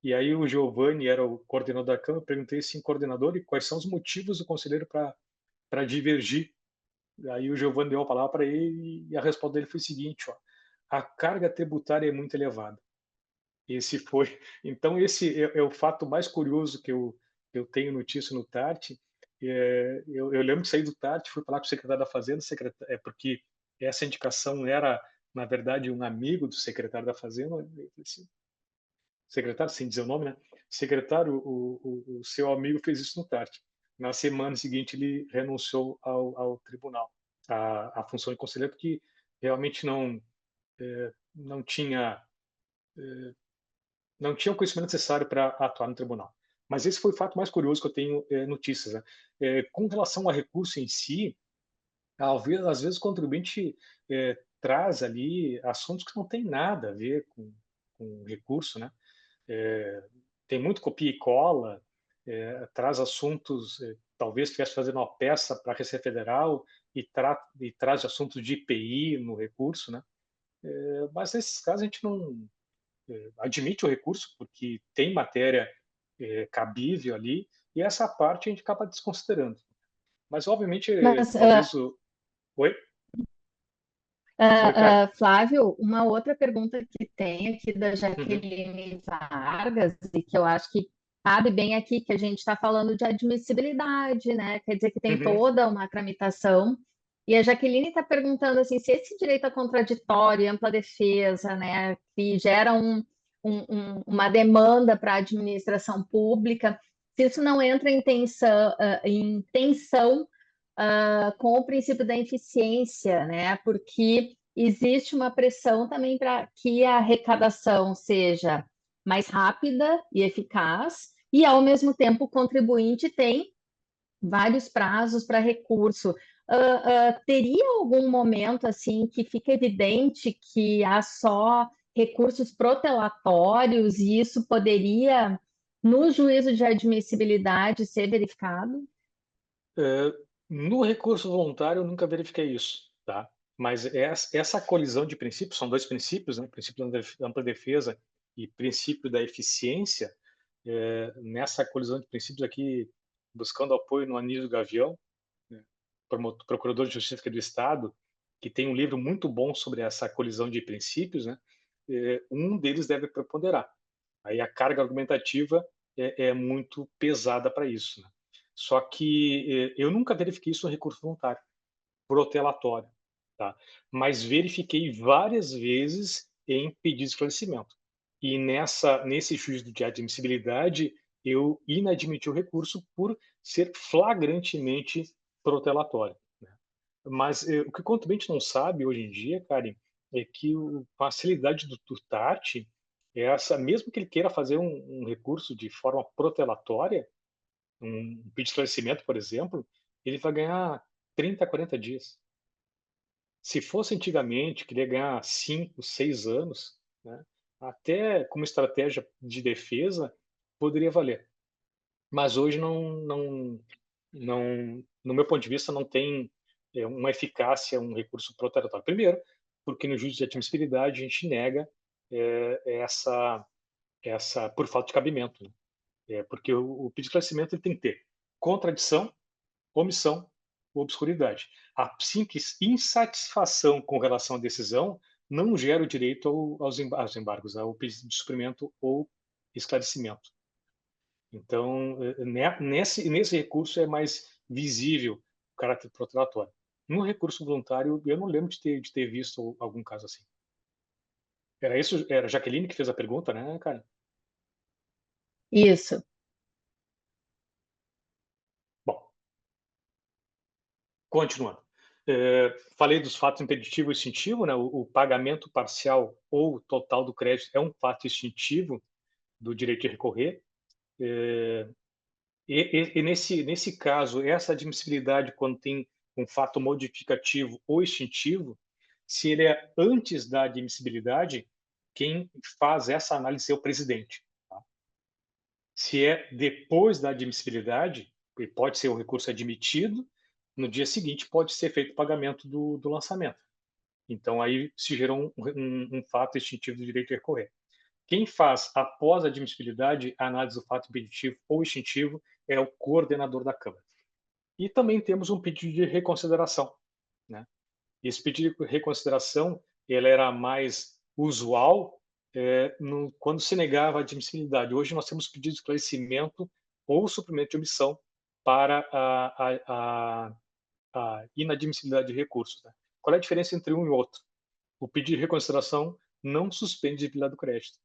E aí o Giovanni era o coordenador da Câmara, eu perguntei assim, coordenador, e quais são os motivos do conselheiro para divergir? Aí o Giovanni deu a palavra para ele e a resposta dele foi o seguinte, a carga tributária é muito elevada. Esse foi. Então, esse é o fato mais curioso que eu tenho notícia no TART. Eu lembro que saí do TART, fui falar com o secretário da Fazenda, porque essa indicação era, na verdade, um amigo do secretário da Fazenda. Eu falei assim, secretário, sem dizer o nome, né? secretário, o seu amigo fez isso no TART. Na semana seguinte, ele renunciou ao tribunal, à função de conselheiro, porque realmente não tinha não tinha o conhecimento necessário para atuar no tribunal. Mas esse foi o fato mais curioso que eu tenho notícias. Né? Com relação ao recurso em si, às vezes o contribuinte traz ali assuntos que não têm nada a ver com o recurso, né? Tem muito copia e cola, traz assuntos, talvez estivesse fazendo uma peça para a Receita Federal e traz assuntos de IPI no recurso, né? Mas nesses casos a gente não admite o recurso porque tem matéria cabível ali e essa parte a gente acaba desconsiderando. Mas obviamente,
Mas,
talvez o... Oi? Oi, Karen.
Flávio, uma outra pergunta que tem aqui da
Uhum,
Jaqueline Vargas, e que eu acho que cabe bem aqui, que a gente está falando de admissibilidade, né? Quer dizer que tem
uhum.
toda uma tramitação. E a Jaqueline está perguntando assim, se esse direito a contraditório, e ampla defesa, né, que gera uma demanda para a administração pública, se isso não entra em tensão com o princípio da eficiência, né? Porque existe uma pressão também para que a arrecadação seja mais rápida e eficaz, e ao mesmo tempo o contribuinte tem vários prazos para recurso. Teria algum momento assim que fica evidente que há só recursos protelatórios e isso poderia, no juízo de admissibilidade, ser verificado?
No recurso voluntário, eu nunca verifiquei isso, tá? Mas essa colisão de princípios, são dois princípios, né? Princípio da ampla defesa e princípio da eficiência. Nessa colisão de princípios aqui, buscando apoio no Anísio Gavião, né? Procurador de Justiça aqui do Estado, que tem um livro muito bom sobre essa colisão de princípios, né? Um deles deve preponderar. Aí a carga argumentativa é muito pesada para isso, né? Só que eu nunca verifiquei isso no recurso voluntário, protelatório, tá? Mas verifiquei várias vezes em pedido de esclarecimento. E nesse juízo de admissibilidade, eu inadmiti o recurso por ser flagrantemente protelatório, né? Mas o que o contribuinte não sabe hoje em dia, Karen, é que a facilidade do TAT é essa, mesmo que ele queira fazer um recurso de forma protelatória, um pedido de esclarecimento, por exemplo, ele vai ganhar 30, 40 dias. Se fosse antigamente, queria ganhar 5, 6 anos, né? Até como estratégia de defesa, poderia valer. Mas hoje no meu ponto de vista, não tem uma eficácia, um recurso protelatório. Primeiro, porque no juízo de admissibilidade a gente nega essa por falta de cabimento, né? Porque o pedido de esclarecimento ele tem que ter contradição, omissão ou obscuridade. A simples insatisfação com relação à decisão não gera o direito aos embargos, ao pedido de suprimento ou esclarecimento. Então, nesse recurso é mais visível o caráter protelatório. No recurso voluntário, eu não lembro de ter visto algum caso assim. Era isso? Era a Jaqueline que fez a pergunta, né, cara?
Isso.
Bom, continuando. Falei dos fatos impeditivo e extintivo, né? O pagamento parcial ou total do crédito é um fato extintivo do direito de recorrer. E nesse caso, essa admissibilidade, quando tem um fato modificativo ou extintivo, se ele é antes da admissibilidade, quem faz essa análise é o presidente. Tá? Se é depois da admissibilidade, pode ser o recurso admitido, no dia seguinte pode ser feito o pagamento do lançamento. Então, aí se gerou um fato extintivo do direito de recorrer. Quem faz, após a admissibilidade, a análise do fato impeditivo ou extintivo é o coordenador da Câmara. E também temos um pedido de reconsideração, né? Esse pedido de reconsideração ele era mais usual quando se negava a admissibilidade. Hoje nós temos pedido de esclarecimento ou suprimento de omissão para a inadmissibilidade de recursos. Né? Qual é a diferença entre um e outro? O pedido de reconsideração não suspende a debilidade do crédito.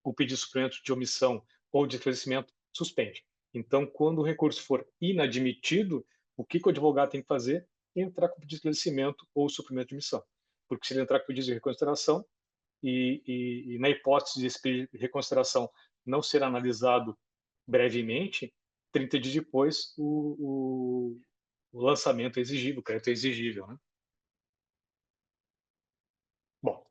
O pedido de suprimento de omissão ou de esclarecimento, suspende. Então, quando o recurso for inadmitido, o que o advogado tem que fazer? Entrar com pedido de esclarecimento ou suprimento de missão. Porque se ele entrar com pedido de reconsideração, e na hipótese de esse pedido de reconsideração não ser analisado brevemente, 30 dias depois o lançamento é exigível, o crédito é exigível, né? Bom,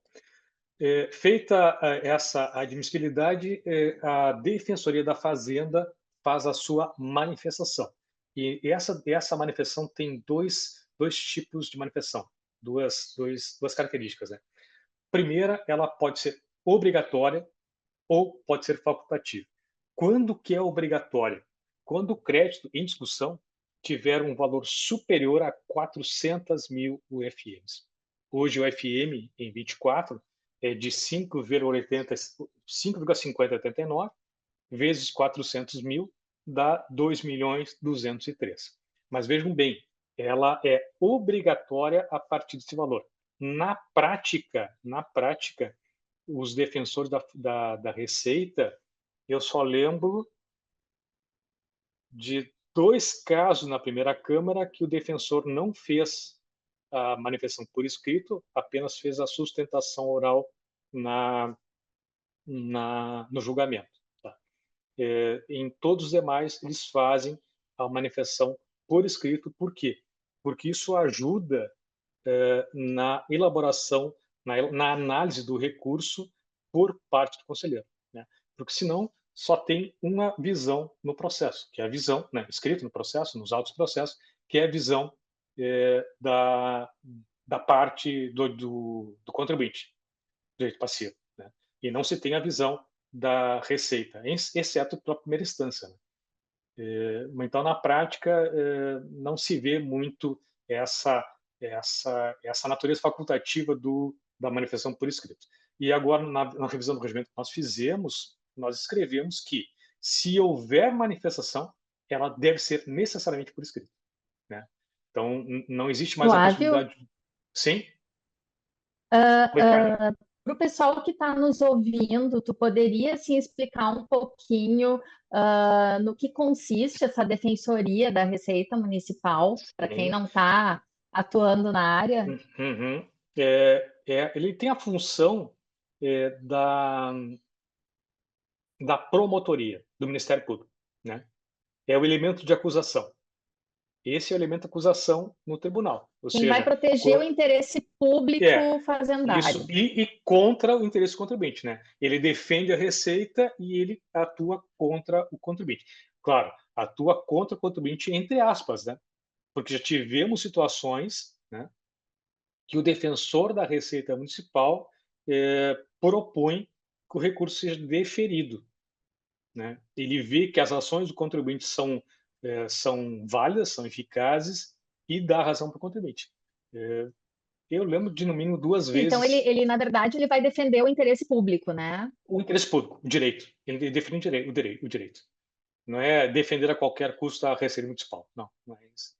feita essa admissibilidade, a Defensoria da Fazenda faz a sua manifestação. E essa manifestação tem dois tipos de manifestação, duas características, né? Primeira, ela pode ser obrigatória ou pode ser facultativa. Quando que é obrigatória? Quando o crédito em discussão tiver um valor superior a 400 mil UFMs. Hoje o UFM em 24 é de 5,5089 vezes 400 mil dá 2.203.000. Mas vejam bem, ela é obrigatória a partir desse valor. Na prática, os defensores da Receita, eu só lembro de 2 casos na primeira Câmara que o defensor não fez a manifestação por escrito, apenas fez a sustentação oral no julgamento. Tá? Em todos os demais, eles fazem a manifestação por escrito. Por quê? Porque isso ajuda na elaboração, na análise do recurso por parte do conselheiro, né? Porque senão só tem uma visão no processo, que é a visão, né, escrita no processo, nos autos do processo, que é a visão da parte do contribuinte, direito passivo, né? E não se tem a visão da Receita, exceto para a primeira instância, né? Então, na prática, não se vê muito essa natureza facultativa da manifestação por escrito. E agora, na revisão do regimento que nós fizemos, nós escrevemos que, se houver manifestação, ela deve ser necessariamente por escrito, né? Então, não existe mais a
Flávio,
possibilidade. Sim? Oi, Carla.
para o pessoal que está nos ouvindo, tu poderia assim, explicar um pouquinho no que consiste essa defensoria da Receita Municipal, para quem
Sim.
não está atuando na área?
Uhum. Ele tem a função da promotoria do Ministério Público, né? É o elemento de acusação. Esse é o elemento de acusação no tribunal, ou
Quem vai
seja,
proteger o interesse público
isso,
fazendário.
e contra o interesse do contribuinte, né? Ele defende a Receita e ele atua contra o contribuinte. Claro, atua contra o contribuinte entre aspas, né? Porque já tivemos situações, né, que o defensor da Receita Municipal propõe que o recurso seja deferido, né? Ele vê que as ações do contribuinte são válidas, são eficazes e dá razão para o contribuinte. Eu lembro de, no mínimo, 2
Então,
vezes
na verdade, ele vai defender o interesse público, né?
o interesse público, o direito. Ele define o direito. Não é defender a qualquer custo a Receita Municipal. Não, não é isso.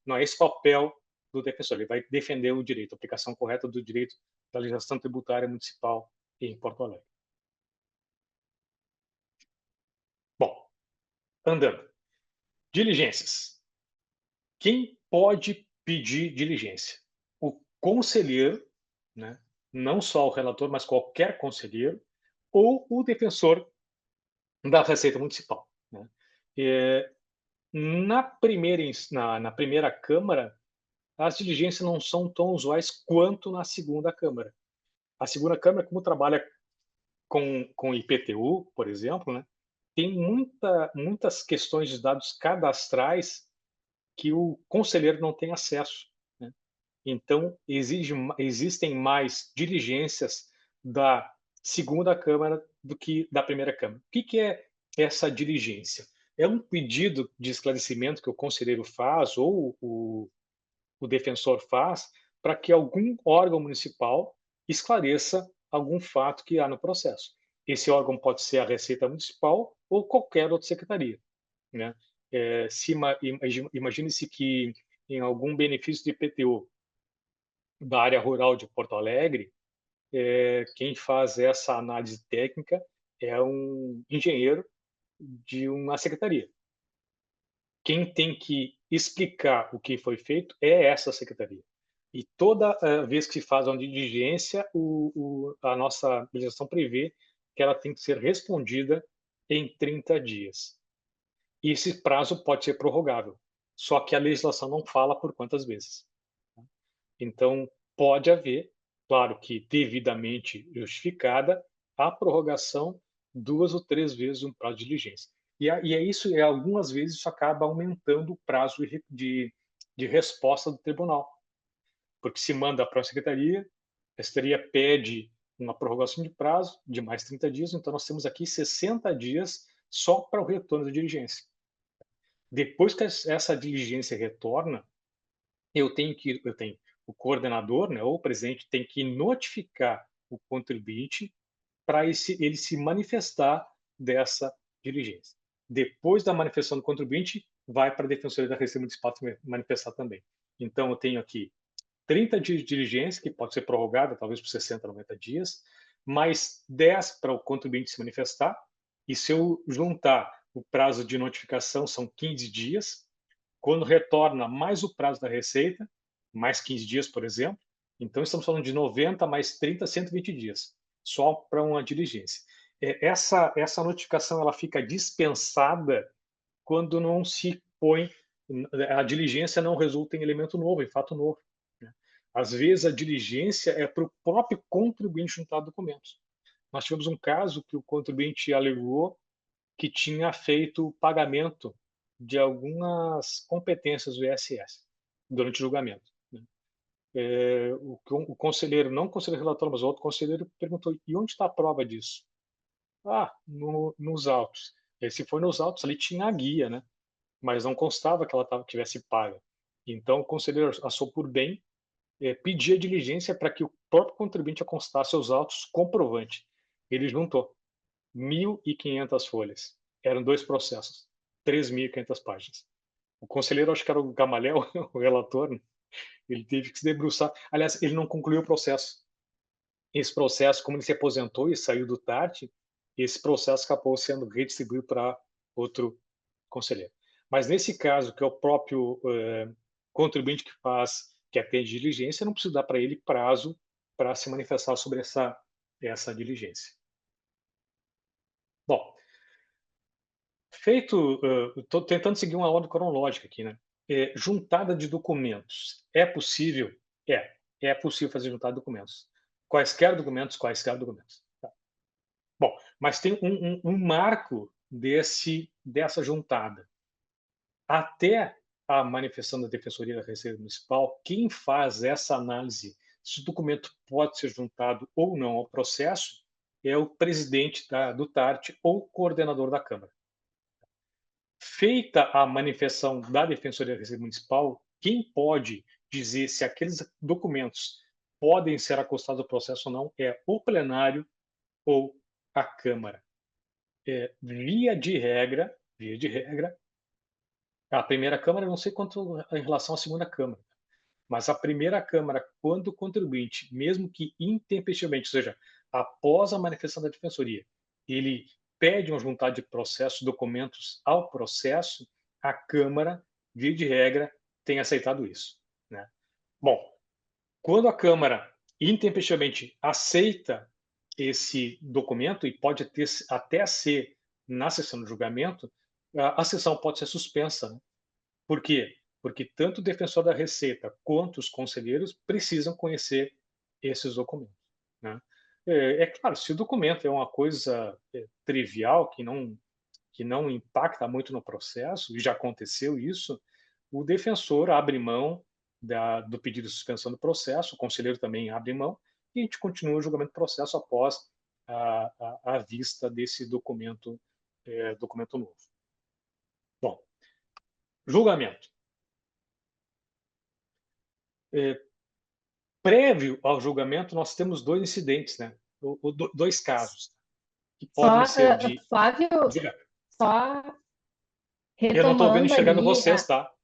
Não é esse papel do defensor. Ele vai defender o direito, a aplicação correta do direito da legislação tributária municipal em Porto Alegre. Bom, andando. Diligências. Quem pode pedir diligência? O conselheiro, né? Não só o relator, mas qualquer conselheiro, ou o defensor da Receita Municipal, né? Na primeira Câmara, as diligências não são tão usuais quanto na segunda Câmara. A segunda Câmara, como trabalha com IPTU, por exemplo, né, tem muitas questões de dados cadastrais que o conselheiro não tem acesso, né? Então, existem mais diligências da segunda Câmara do que da primeira Câmara. O que é essa diligência? É um pedido de esclarecimento que o conselheiro faz ou o defensor faz para que algum órgão municipal esclareça algum fato que há no processo. Esse órgão pode ser a Receita Municipal ou qualquer outra secretaria, né? Imagine-se que em algum benefício de IPTU da área rural de Porto Alegre, quem faz essa análise técnica é um engenheiro de uma secretaria. Quem tem que explicar o que foi feito é essa secretaria. E toda vez que se faz uma diligência, a nossa legislação prevê que ela tem que ser respondida em 30 dias. E esse prazo pode ser prorrogável, só que a legislação não fala por quantas vezes. Então, pode haver, claro que devidamente justificada, a prorrogação 2 ou 3 vezes um prazo de diligência. E algumas vezes isso acaba aumentando o prazo de resposta do tribunal, porque se manda para a secretaria pede uma prorrogação de prazo de mais 30 dias, então nós temos aqui 60 dias só para o retorno da diligência. Depois que essa diligência retorna, eu tenho o coordenador, né, ou o presidente tem que notificar o contribuinte para ele se manifestar dessa diligência. Depois da manifestação do contribuinte, vai para a Defensoria da Receita Municipal se manifestar também. Então, eu tenho aqui 30 dias de diligência, que pode ser prorrogada, talvez por 60, 90 dias, mais 10 para o contribuinte se manifestar, e se eu juntar o prazo de notificação, são 15 dias. Quando retorna mais o prazo da Receita, mais 15 dias, por exemplo, então estamos falando de 90 mais 30, 120 dias, só para uma diligência. Essa notificação ela fica dispensada quando não se põe, a diligência não resulta em elemento novo, em fato novo. Né? Às vezes a diligência é para o próprio contribuinte juntar documentos. Nós tivemos um caso que o contribuinte alegou que tinha feito o pagamento de algumas competências do ISS durante o julgamento. Né? O conselheiro, não o conselheiro relator, mas o outro conselheiro perguntou: e onde está a prova disso? Nos autos. E se foi nos autos, ali tinha a guia, né? Mas não constava que ela tivesse paga. Então, o conselheiro achou por bem pedir a diligência para que o próprio contribuinte constasse os autos comprovante. Ele juntou 1.500 folhas. Eram 2 processos, 3.500 páginas. O conselheiro, acho que era o Gamaliel, o relator, né? Ele teve que se debruçar. Aliás, ele não concluiu o processo. Esse processo, como ele se aposentou e saiu do TART, esse processo acabou sendo redistribuído para outro conselheiro. Mas nesse caso, que é o próprio contribuinte que atende diligência, não precisa dar para ele prazo para se manifestar sobre essa diligência. Bom, estou tentando seguir uma ordem cronológica aqui, né? Juntada de documentos. É possível? É possível fazer juntada de documentos. Quaisquer documentos. Tá. Bom, mas tem um marco dessa juntada. Até a manifestação da Defensoria da Receita Municipal, quem faz essa análise se o documento pode ser juntado ou não ao processo é o presidente do TART ou coordenador da Câmara. Feita a manifestação da Defensoria da Receita Municipal, quem pode dizer se aqueles documentos podem ser acostados ao processo ou não é o plenário ou a Câmara. Via de regra, a primeira Câmara, não sei quanto em relação à segunda Câmara, mas a primeira Câmara, quando o contribuinte, mesmo que intempestivamente, ou seja, após a manifestação da Defensoria, ele pede uma juntada de processo, documentos ao processo, a Câmara, via de regra, tem aceitado isso. Né? Bom, quando a Câmara intempestivamente aceita esse documento, e pode até ser na sessão de julgamento, a sessão pode ser suspensa. Né? Por quê? Porque tanto o defensor da Receita quanto os conselheiros precisam conhecer esses documentos. Né? Claro, se o documento é uma coisa trivial, que não impacta muito no processo, e já aconteceu isso, o defensor abre mão do pedido de suspensão do processo, o conselheiro também abre mão, e a gente continua o julgamento do processo após a vista desse documento novo. Bom, julgamento. Prévio ao julgamento, nós temos 2 incidentes, né? 2 casos que podem ser de...
Flávio, só
eu não estou vendo
retomando
enxergando
ali,
vocês, tá?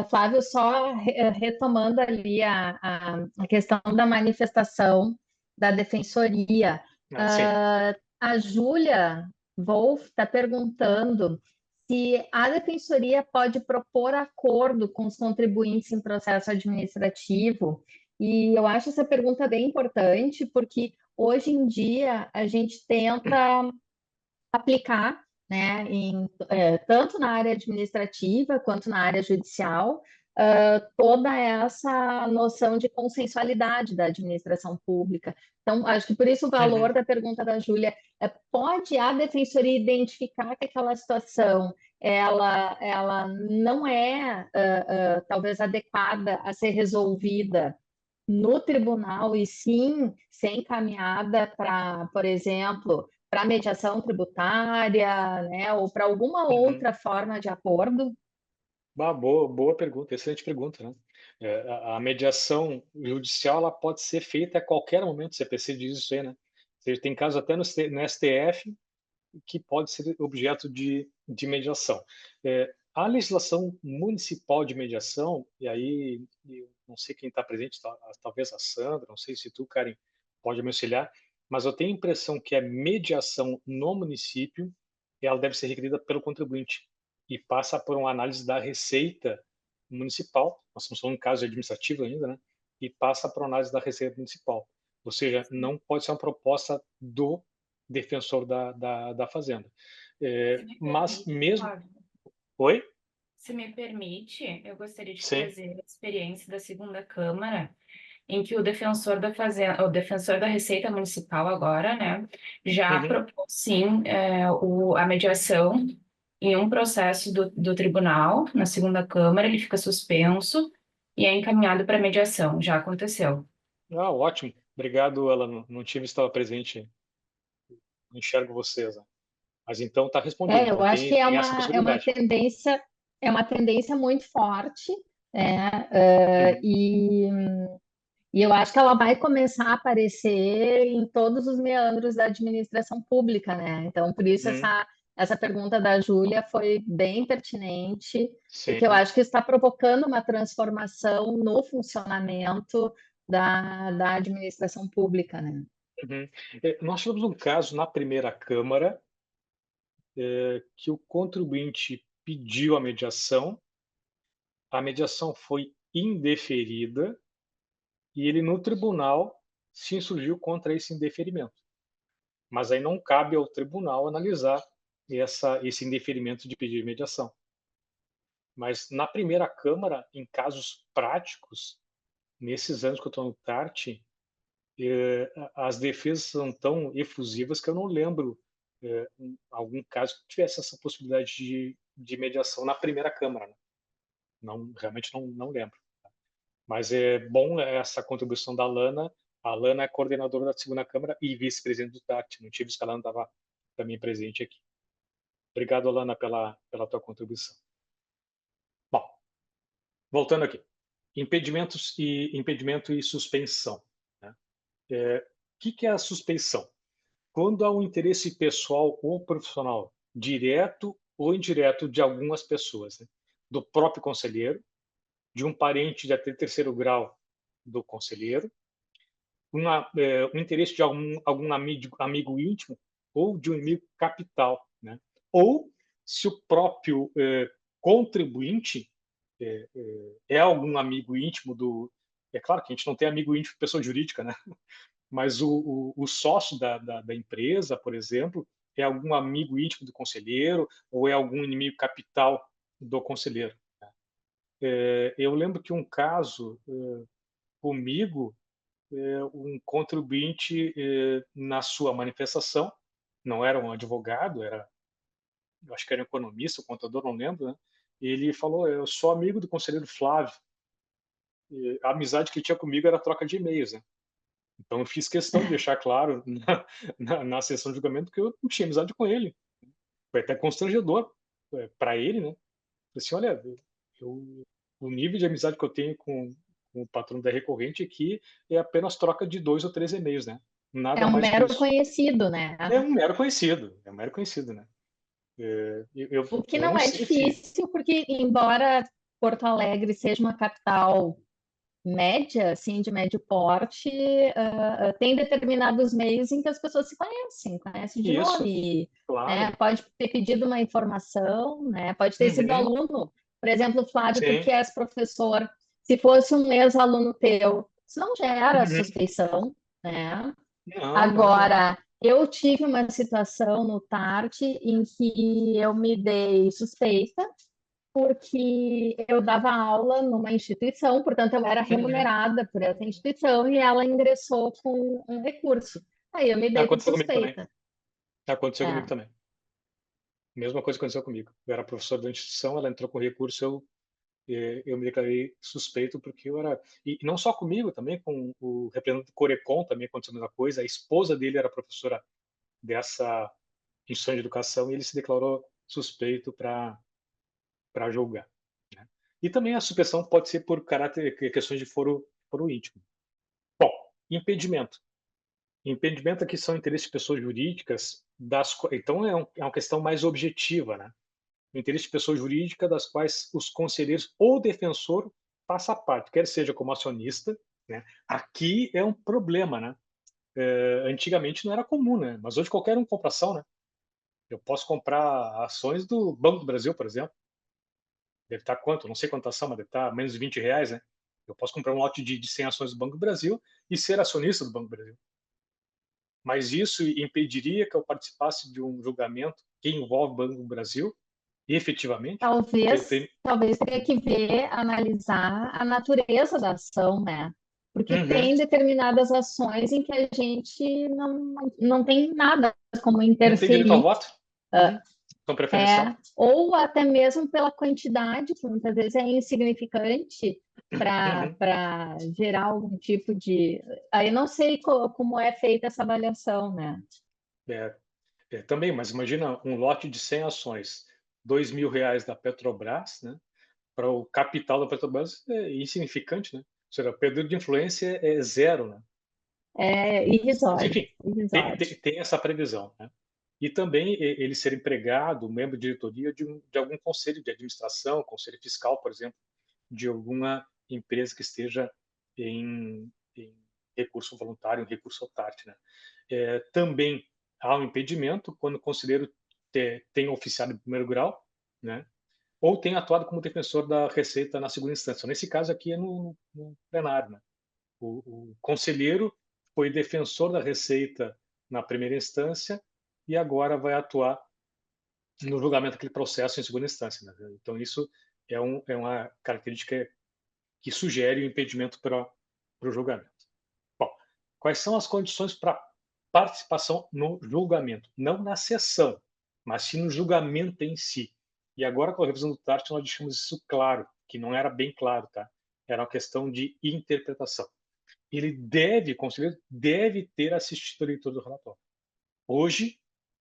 Flávio, só retomando ali a questão da manifestação da defensoria.
Sim.
A Júlia Wolf está perguntando se a defensoria pode propor acordo com os contribuintes em processo administrativo. E eu acho essa pergunta bem importante, porque hoje em dia a gente tenta aplicar, né, tanto na área administrativa quanto na área judicial, toda essa noção de consensualidade da administração pública. Então, acho que por isso o valor
Uhum,
da pergunta da Júlia é, pode a defensoria identificar que aquela situação ela não é talvez adequada a ser resolvida no tribunal e sim ser encaminhada para, por exemplo, para mediação tributária, né, ou para alguma
uhum.
outra forma de acordo.
Boa pergunta, excelente pergunta, né? A mediação judicial ela pode ser feita a qualquer momento, o CPC diz isso aí, né? Ou seja, tem casos até no STF que pode ser objeto de mediação. A legislação municipal de mediação, e aí eu não sei quem está presente, talvez a Sandra, não sei se tu, Karen, pode me auxiliar, mas eu tenho a impressão que a mediação no município ela deve ser requerida pelo contribuinte e passa por uma análise da Receita Municipal, nós estamos falando de um caso administrativo ainda, né? E passa por uma análise da Receita Municipal. Ou seja, não pode ser uma proposta do defensor da fazenda.
Se me
Mas
permite,
mesmo...
Flávio,
Oi?
se me permite, eu gostaria de
Sim.
trazer a experiência da segunda Câmara, em que o defensor da fazenda, o defensor da Receita Municipal agora, né, já
Uhum.
propôs sim a mediação em um processo do tribunal, na segunda Câmara, ele fica suspenso e é encaminhado para mediação. Já aconteceu.
Ótimo. Obrigado, ela não tinha visto estava presente. Não enxergo vocês, né? Mas então está respondido.
Eu
Então
acho que
tem essa possibilidade.
é uma tendência muito forte, né?
Uhum.
E eu acho que ela vai começar a aparecer em todos os meandros da administração pública, né? Então, por isso
Uhum.
essa pergunta da Júlia foi bem pertinente, porque eu
Sim.
acho que está provocando uma transformação no funcionamento da administração pública, né?
Uhum. Nós tivemos um caso na primeira Câmara que o contribuinte pediu a mediação foi indeferida e ele no tribunal se insurgiu contra esse indeferimento. Mas aí não cabe ao tribunal analisar esse indeferimento de pedido de mediação. Mas na primeira Câmara, em casos práticos, nesses anos que eu estou no TART, as defesas são tão efusivas que eu não lembro algum caso que tivesse essa possibilidade de mediação na primeira Câmara, né? Não, realmente não lembro. Mas é bom essa contribuição da Lana. A Lana é coordenadora da segunda Câmara e vice-presidente do TACT. Não tive visto que a Lana estava também presente aqui. Obrigado, Lana, pela tua contribuição. Bom, voltando aqui. Impedimento e suspensão, né? O que é a suspensão? Quando há um interesse pessoal ou profissional, direto ou indireto, de algumas pessoas, né? Do próprio conselheiro, de um parente de até terceiro grau do conselheiro, um interesse de algum amigo íntimo ou de um inimigo capital, né? Ou se o próprio contribuinte é algum amigo íntimo do... É claro que a gente não tem amigo íntimo de pessoa jurídica, né? Mas o sócio da empresa, por exemplo, é algum amigo íntimo do conselheiro ou é algum inimigo capital do conselheiro. Eu lembro que um caso comigo, um contribuinte, na sua manifestação, não era um advogado, eu acho que era um economista, contador, não lembro, né? Ele falou: eu sou amigo do conselheiro Flávio. E a amizade que ele tinha comigo era troca de e-mails, né? Então eu fiz questão de deixar claro na sessão de julgamento que eu não tinha amizade com ele. Foi até constrangedor para ele, né? Falei assim, olha, eu, o nível de amizade que eu tenho com o patrão da recorrente aqui é apenas troca de 2 ou 3 e-mails, né?
É
Nada
um
mais que
mero
isso.
conhecido, né?
É um mero conhecido, né? Eu,
O que
eu
não
não
é
sei se...
difícil, porque embora Porto Alegre seja uma capital média, assim, de médio porte, tem determinados meios em que as pessoas se conhecem de
Isso,
nome, né?
claro.
Pode ter pedido uma informação, né? Pode ter sido
Uhum,
aluno, por exemplo, Flávio, tu
sim.
que és professor, se fosse um ex-aluno teu, isso não gera
Uhum.
suspeição, né?
Não, não, não.
Agora, eu tive uma situação no TART em que eu me dei suspeita, porque eu dava aula numa instituição, portanto, eu era
Uhum.
remunerada por essa instituição e ela ingressou com um recurso. Aí eu me dei por
Aconteceu comigo também.
suspeita.
Aconteceu comigo
É.
também. Mesma coisa aconteceu comigo. Eu era professor da instituição, ela entrou com recurso, eu me declarei suspeito porque eu era. E não só comigo, também com o representante do Corecon também aconteceu a mesma coisa. A esposa dele era professora dessa instituição de educação e ele se declarou suspeito para julgar, né? E também a suspeição pode ser por questões de foro íntimo. Bom, impedimento. Impedimento aqui são interesses de pessoas jurídicas então é uma questão mais objetiva, né? O interesse de pessoa jurídica das quais os conselheiros ou defensor faça parte, quer seja como acionista, né? Aqui é um problema, né? Antigamente não era comum, né? Mas hoje qualquer um compra ação, né? Eu posso comprar ações do Banco do Brasil, por exemplo. Deve estar quanto? Não sei quanto ação, mas deve estar menos de R$ 20, né? Eu posso comprar um lote de 100 ações do Banco do Brasil e ser acionista do Banco do Brasil. Mas isso impediria que eu participasse de um julgamento que envolve o Banco do Brasil, efetivamente?
Talvez teria que ver, analisar a natureza da ação, né? Porque
Uhum.
tem determinadas ações em que a gente não tem nada como
Não tem direito ao
interferir.
voto? Uhum. Então, preferencial?
Ou até mesmo pela quantidade, que muitas vezes é insignificante
Uhum.
para gerar algum tipo de. Aí não sei como é feita essa avaliação, né?
É, também, mas imagina um lote de 100 ações, R$ 2.000 da Petrobras, né? Para o capital da Petrobras é insignificante, né? Ou seja, o poder de influência é zero, né?
É
Mas,
irrisório,
enfim,
irrisório.
tem essa previsão, né? E também ele ser empregado, membro de diretoria de algum conselho de administração, conselho fiscal, por exemplo, de alguma empresa que esteja em recurso voluntário, em recurso ao TART, né? Também há um impedimento quando o conselheiro tem oficiado em primeiro grau, né? Ou tem atuado como defensor da Receita na segunda instância. Nesse caso aqui é no plenário, né? O conselheiro foi defensor da Receita na primeira instância e agora vai atuar no julgamento daquele processo em segunda instância, né? Então isso é uma característica que sugere o impedimento para o julgamento. Bom, quais são as condições para participação no julgamento? Não na sessão, mas sim no julgamento em si. E agora, com a revisão do TART, nós deixamos isso claro, que não era bem claro, tá? Era uma questão de interpretação. O conselheiro deve ter assistido a leitura do relatório. Hoje,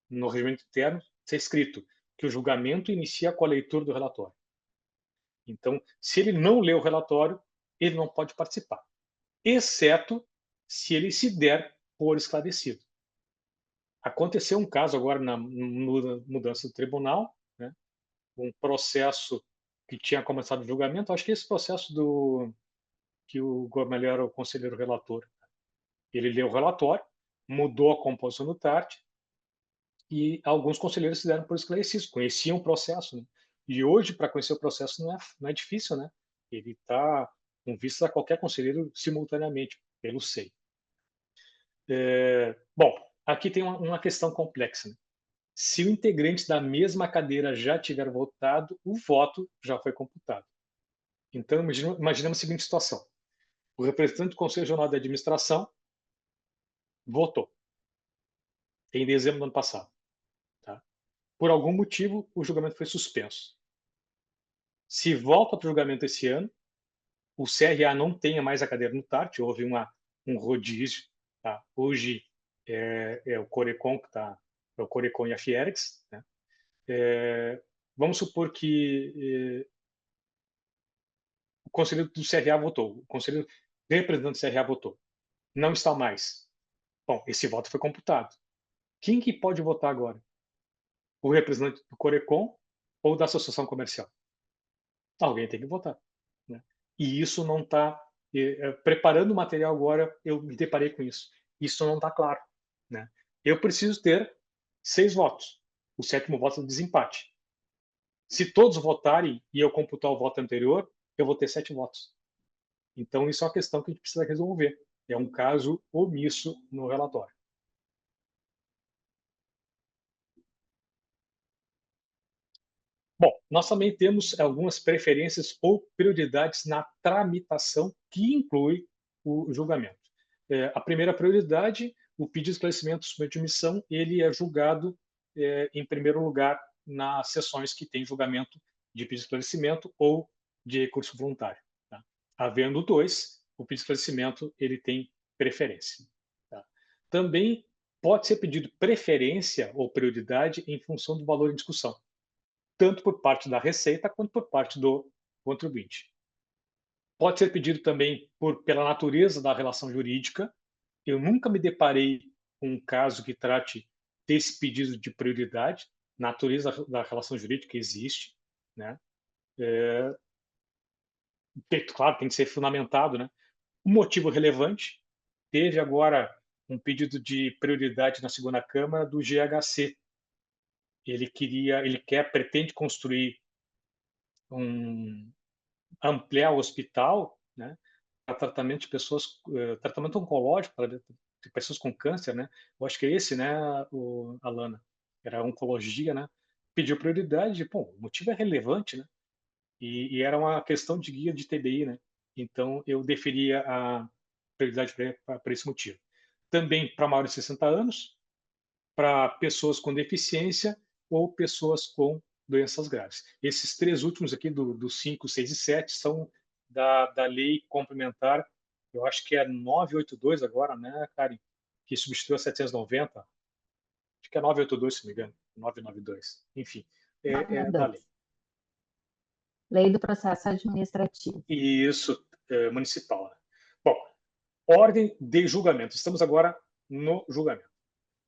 no regimento interno, está escrito que o julgamento inicia com a leitura do relatório. Então, se ele não lê o relatório, ele não pode participar, exceto se ele se der por esclarecido. Aconteceu um caso agora na mudança do tribunal, né? Um processo que tinha começado o julgamento, acho que esse processo que o Gormelho era o conselheiro relator. Ele leu o relatório, mudou a composição do TART e alguns conselheiros se deram por esclarecidos, conheciam o processo, né? E hoje, para conhecer o processo, não é difícil, né? Ele está com vista a qualquer conselheiro simultaneamente, pelo SEI. Bom, aqui tem uma questão complexa, né? Se o integrante da mesma cadeira já tiver votado, o voto já foi computado. Então, imaginamos a seguinte situação. O representante do Conselho Regional de Administração votou em dezembro do ano passado. Tá? Por algum motivo, o julgamento foi suspenso. Se volta para o julgamento esse ano, o CRA não tenha mais a cadeira no TART, houve um rodízio. Tá? Hoje é o Corecon que está, é o Corecon e a Fiergs. Né? Vamos supor que o conselheiro do CRA votou, o conselheiro representante do CRA votou. Não está mais. Bom, esse voto foi computado. Quem que pode votar agora? O representante do Corecon ou da associação comercial? Alguém tem que votar. Né? E isso não está preparando o material agora, eu me deparei com isso. Isso não está claro, né? Eu preciso ter 6 votos. O 7º voto é de desempate. Se todos votarem e eu computar o voto anterior, eu vou ter 7 votos. Então, isso é uma questão que a gente precisa resolver. É um caso omisso no relatório. Bom, nós também temos algumas preferências ou prioridades na tramitação que inclui o julgamento. A primeira prioridade, o pedido de esclarecimento sobre admissão, ele é julgado em primeiro lugar nas sessões que tem julgamento de pedido de esclarecimento ou de recurso voluntário. Tá? Havendo 2, o pedido de esclarecimento ele tem preferência. Tá? Também pode ser pedido preferência ou prioridade em função do valor em discussão, tanto por parte da Receita quanto por parte do contribuinte. Pode ser pedido também pela natureza da relação jurídica. Eu nunca me deparei com um caso que trate desse pedido de prioridade. Natureza da relação jurídica existe, né? Claro, tem que ser fundamentado, né? Um motivo relevante. Teve agora um pedido de prioridade na segunda Câmara do GHC. Pretende construir ampliar o hospital, né, para tratamento de pessoas, tratamento oncológico para de pessoas com câncer, né? Eu acho que é esse, né, Alana? Era oncologia, né? Pediu prioridade, bom, o motivo é relevante, né? E era uma questão de guia de TBI, né? Então eu deferia a prioridade para esse motivo. Também para maiores de 60 anos, para pessoas com deficiência ou pessoas com doenças graves. Esses 3 últimos aqui, do 5, 6 e 7, são da lei complementar, eu acho que é 982 agora, né, Karen? Que substituiu a 790. Acho que é 982, se não me engano. 992. Enfim, é da lei.
Lei do Processo Administrativo.
E isso, municipal. Né? Bom, ordem de julgamento. Estamos agora no julgamento.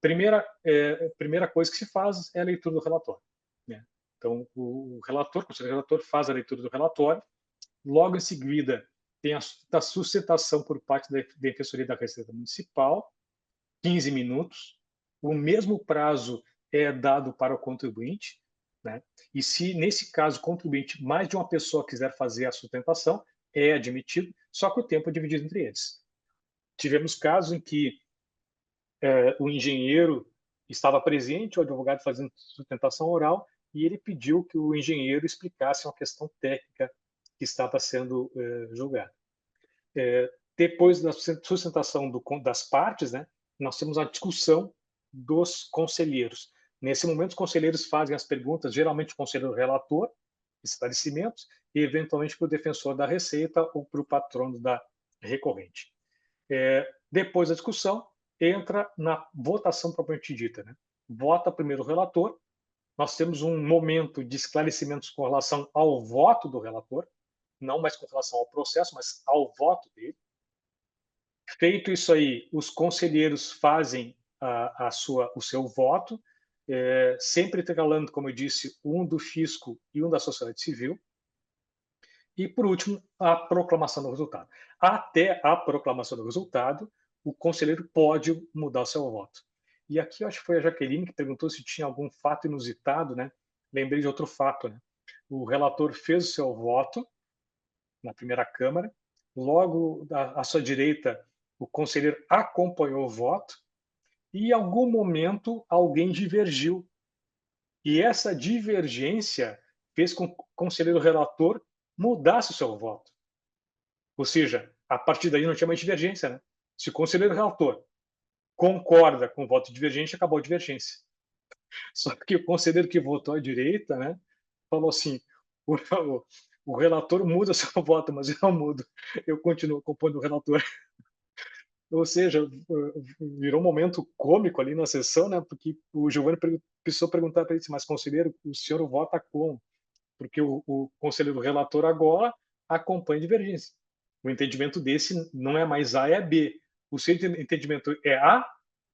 Primeira coisa que se faz é a leitura do relatório. Né? Então, o conselheiro relator faz a leitura do relatório, logo em seguida tem a sustentação por parte da Defensoria da Receita Municipal, 15 minutos, o mesmo prazo é dado para o contribuinte, né? E se, nesse caso, o contribuinte, mais de uma pessoa quiser fazer a sustentação, é admitido, só que o tempo é dividido entre eles. Tivemos casos em que o engenheiro estava presente, o advogado fazendo sustentação oral, e ele pediu que o engenheiro explicasse uma questão técnica que estava sendo julgada. Depois da sustentação das partes, né, nós temos a discussão dos conselheiros. Nesse momento, os conselheiros fazem as perguntas, geralmente o conselheiro relator, esclarecimentos, e eventualmente para o defensor da Receita ou para o patrono da recorrente. Depois da discussão, entra na votação propriamente dita. Né? Vota primeiro o relator, nós temos um momento de esclarecimentos com relação ao voto do relator, não mais com relação ao processo, mas ao voto dele. Feito isso aí, os conselheiros fazem o seu voto, sempre intercalando, como eu disse, um do fisco e um da sociedade civil. E, por último, a proclamação do resultado. Até a proclamação do resultado, o conselheiro pode mudar o seu voto. E aqui, eu acho que foi a Jaqueline que perguntou se tinha algum fato inusitado, né? Lembrei de outro fato, né? O relator fez o seu voto na primeira Câmara, logo à sua direita, o conselheiro acompanhou o voto e, em algum momento, alguém divergiu. E essa divergência fez com que o conselheiro relator mudasse o seu voto. Ou seja, a partir daí não tinha mais divergência. Né? Se o conselheiro relator concorda com o voto divergente, acabou a divergência. Só que o conselheiro que votou à direita, né, falou assim, o relator muda seu voto, mas eu não mudo. Eu continuo acompanhando o relator. Ou seja, virou um momento cômico ali na sessão, né, porque o Giovanni precisou perguntar para ele, mas conselheiro, o senhor vota como? Porque o conselheiro relator agora acompanha a divergência. O entendimento desse não é mais A, é B. O seu entendimento é A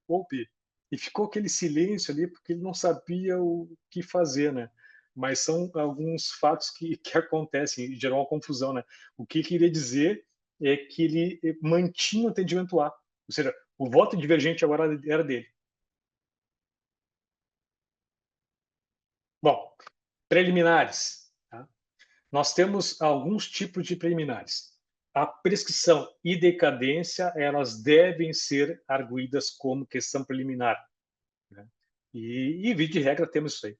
ou B. E ficou aquele silêncio ali, porque ele não sabia o que fazer, né? Mas são alguns fatos que acontecem e geram uma confusão, né? O que queria dizer é que ele mantinha o entendimento A, ou seja, o voto divergente agora era dele. Bom, preliminares. Tá? Nós temos alguns tipos de preliminares. A prescrição e decadência, elas devem ser arguídas como questão preliminar. Né? E, via de regra, temos isso aí.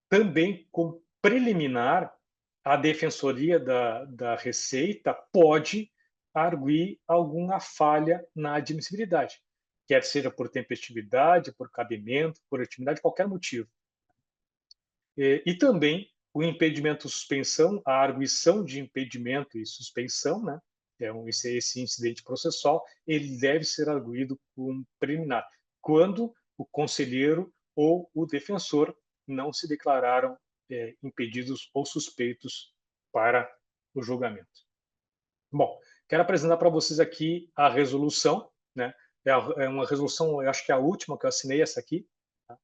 Também, com preliminar, a Defensoria da Receita pode arguir alguma falha na admissibilidade, quer seja por tempestividade, por cabimento, por intimidade, qualquer motivo. E também o impedimento suspensão, a arguição de impedimento e suspensão, né? Esse incidente processual, ele deve ser arguído com preliminar, quando o conselheiro ou o defensor não se declararam impedidos ou suspeitos para o julgamento. Bom, quero apresentar para vocês aqui a resolução, né? É uma resolução, eu acho que é a última que eu assinei, essa aqui. Tá?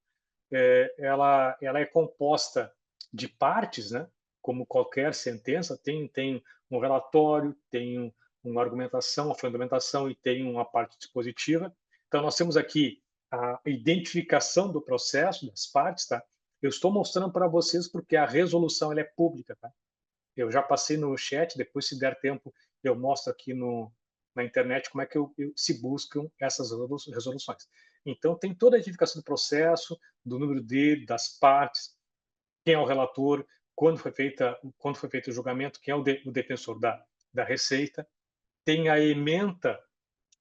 Ela é composta de partes, né? Como qualquer sentença, tem um relatório, tem uma argumentação, uma fundamentação e tem uma parte dispositiva. Então, nós temos aqui a identificação do processo, das partes, tá? Eu estou mostrando para vocês porque a resolução ela é pública, tá? Eu já passei no chat, depois, se der tempo, eu mostro aqui na internet como é que se buscam essas resoluções. Então, tem toda a identificação do processo, do número dele, das partes, quem é o relator, quando foi feito o julgamento, quem é o defensor da Receita, tem a ementa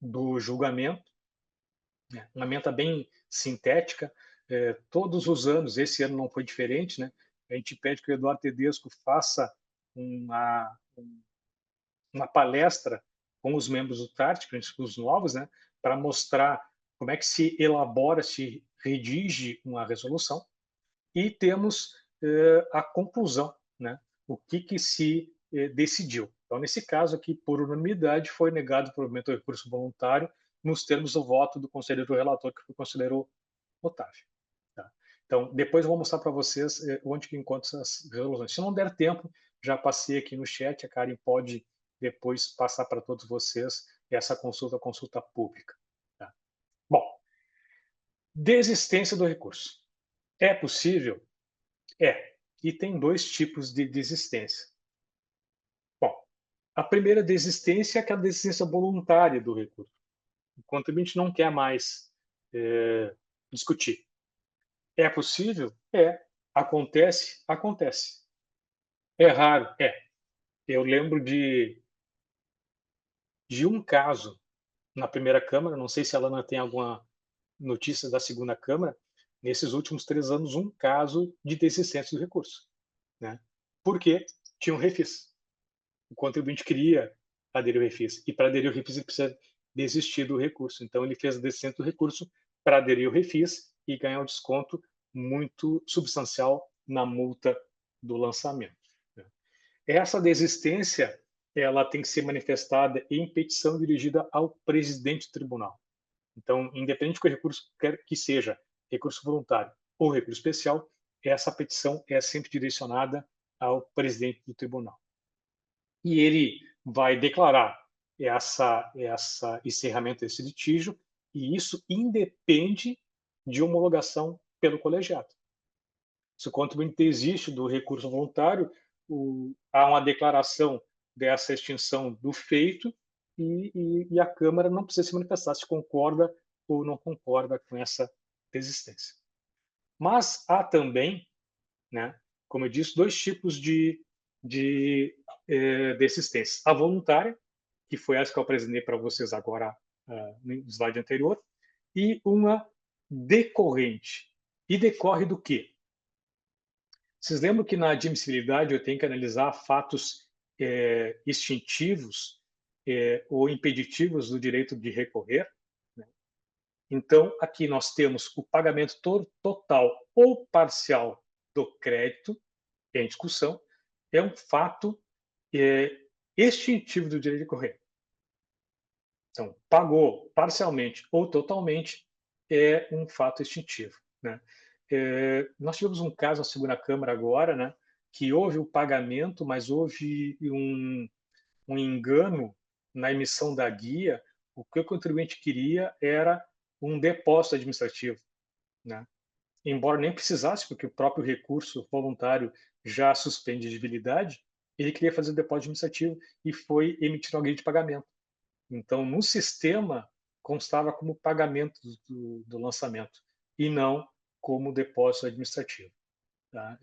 do julgamento, né? Uma ementa bem sintética, todos os anos, esse ano não foi diferente, né? A gente pede que o Eduardo Tedesco faça uma palestra com os membros do TART, os novos, né, para mostrar como é que se elabora, se redige uma resolução. E temos a conclusão, né, o que se decidiu. Então, nesse caso aqui, por unanimidade, foi negado o provimento do recurso voluntário nos termos do voto do conselheiro relator, que foi o conselheiro Otávio. Tá? Então, depois eu vou mostrar para vocês onde que encontro essas resoluções. Se não der tempo, já passei aqui no chat, a Karen pode depois passar para todos vocês essa consulta pública. Tá? Bom, desistência do recurso. É possível? É. E tem dois tipos de desistência. Bom, a primeira desistência é aquela desistência voluntária do recurso. O contribuinte não quer mais discutir. É possível? É. Acontece? Acontece. É raro? É. Eu lembro de um caso na primeira Câmara, não sei se a Lana tem alguma notícia da segunda Câmara, nesses últimos 3 anos, um caso de desistência do recurso. Né? Porque tinha um refis. O contribuinte queria aderir ao refis. E para aderir ao refis, ele precisa desistir do recurso. Então, ele fez a desistência do recurso para aderir ao refis e ganhar um desconto muito substancial na multa do lançamento. Né? Essa desistência ela tem que ser manifestada em petição dirigida ao presidente do tribunal. Então, independente do recurso quer que seja recurso voluntário ou recurso especial, essa petição é sempre direcionada ao presidente do tribunal. E ele vai declarar essa encerramento desse litígio, e isso independe de homologação pelo colegiado. Se o contribuinte desiste do recurso voluntário, há uma declaração dessa extinção do feito e a Câmara não precisa se manifestar se concorda ou não concorda com essa desistência. Mas há também, né, como eu disse, dois tipos de desistência. A voluntária, que foi essa que eu apresentei para vocês agora no slide anterior, e uma decorrente. E decorre do quê? Vocês lembram que na admissibilidade eu tenho que analisar fatos extintivos ou impeditivos do direito de recorrer? Né? Então, aqui nós temos o pagamento total ou parcial do crédito em discussão, é um fato extintivo do direito de recorrer. Então, pagou parcialmente ou totalmente é um fato extintivo. Né? Nós tivemos um caso na segunda Câmara agora, né, que houve o pagamento, mas houve um engano na emissão da guia, o que o contribuinte queria era um depósito administrativo, né? Embora nem precisasse, porque o próprio recurso voluntário já suspende a edibilidade, ele queria fazer o depósito administrativo e foi emitido uma guia de pagamento. Então, no sistema, constava como pagamento do lançamento e não como depósito administrativo. Tá?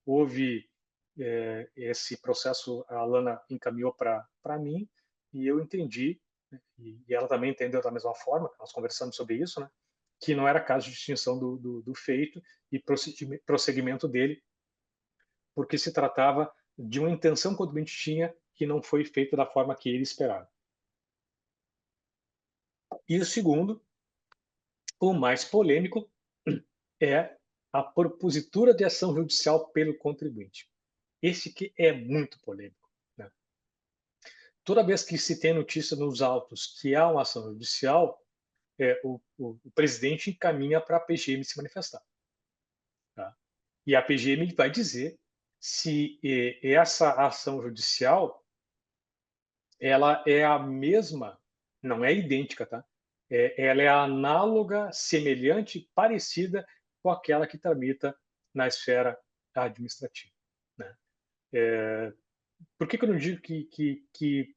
Houve esse processo, a Alana encaminhou para mim e eu entendi, né, e ela também entendeu da mesma forma, nós conversamos sobre isso, né, que não era caso de extinção do feito e prosseguimento dele, porque se tratava de uma intenção que o contribuinte tinha que não foi feita da forma que ele esperava. E o segundo, o mais polêmico, é a propositura de ação judicial pelo contribuinte. Esse que é muito polêmico, né? Toda vez que se tem notícia nos autos que há uma ação judicial, o presidente encaminha para a PGM se manifestar. Tá? E a PGM vai dizer se essa ação judicial ela é a mesma, não é idêntica, tá? Ela é análoga, semelhante, parecida com aquela que tramita na esfera administrativa, né? Por que eu não digo que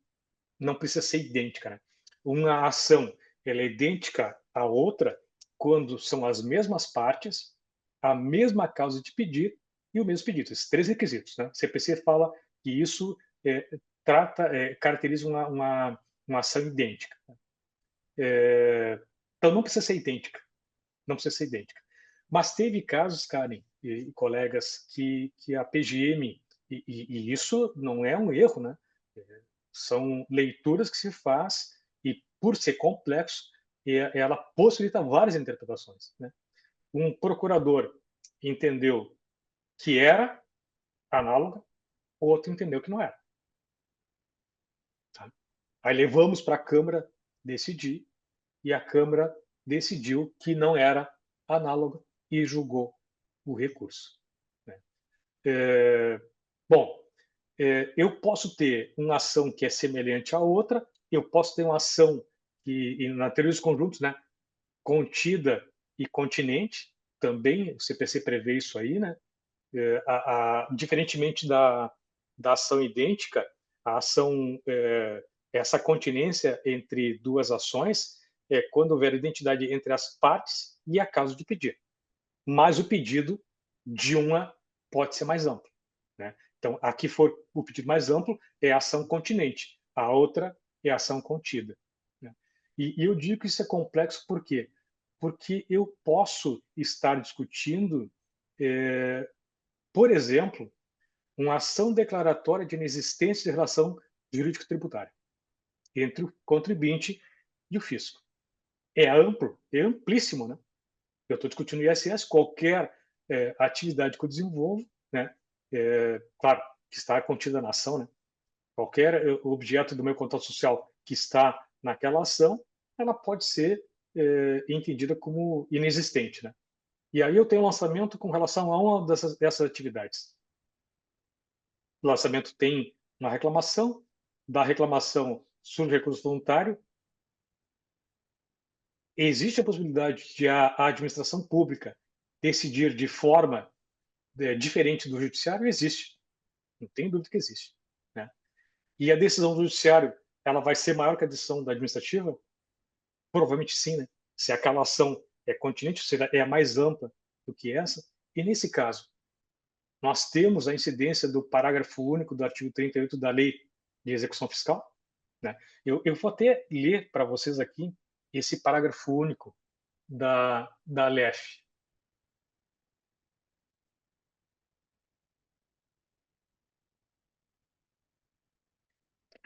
não precisa ser idêntica, né? Uma ação ela é idêntica à outra quando são as mesmas partes, a mesma causa de pedir e o mesmo pedido. Esses três requisitos, né? O CPC fala que isso caracteriza uma ação idêntica. Então não precisa ser idêntica, não precisa ser idêntica. Mas teve casos, Karen e colegas, que a PGM, e isso não é um erro, né? São leituras que se faz e, por ser complexo, ela possibilita várias interpretações, né? Um procurador entendeu que era análoga, o outro entendeu que não era. Tá? Aí levamos para a Câmara decidir e a Câmara decidiu que não era análoga e julgou o recurso, né? Bom, eu posso ter uma ação que é semelhante à outra, eu posso ter uma ação que, na teoria dos conjuntos, né, contida e continente, também o CPC prevê isso aí, né? Diferentemente da ação idêntica, a ação, essa continência entre duas ações é quando houver identidade entre as partes e a causa de pedir. Mas o pedido de uma pode ser mais amplo, né? Então, aqui for o pedido mais amplo, é a ação continente, a outra é a ação contida, né? E eu digo que isso é complexo por quê? Porque eu posso estar discutindo, por exemplo, uma ação declaratória de inexistência de relação jurídico-tributária entre o contribuinte e o fisco. É amplo, é amplíssimo, né? Eu estou discutindo ISS, qualquer atividade que eu desenvolvo, né? Claro, que está contida na ação, né? Qualquer objeto do meu contrato social que está naquela ação, ela pode ser entendida como inexistente, né? E aí eu tenho um lançamento com relação a uma dessas atividades. O lançamento tem uma reclamação, da reclamação surge recurso voluntário, existe a possibilidade de a administração pública decidir de forma diferente do judiciário? Existe, não tem dúvida que existe, né? E a decisão do judiciário, ela vai ser maior que a decisão da administrativa? Provavelmente sim, né? Se aquela ação é continente, ou seja, é mais ampla do que essa. E nesse caso, nós temos a incidência do parágrafo único do artigo 38 da Lei de Execução Fiscal, né? Eu vou até ler para vocês aqui esse parágrafo único da LEF.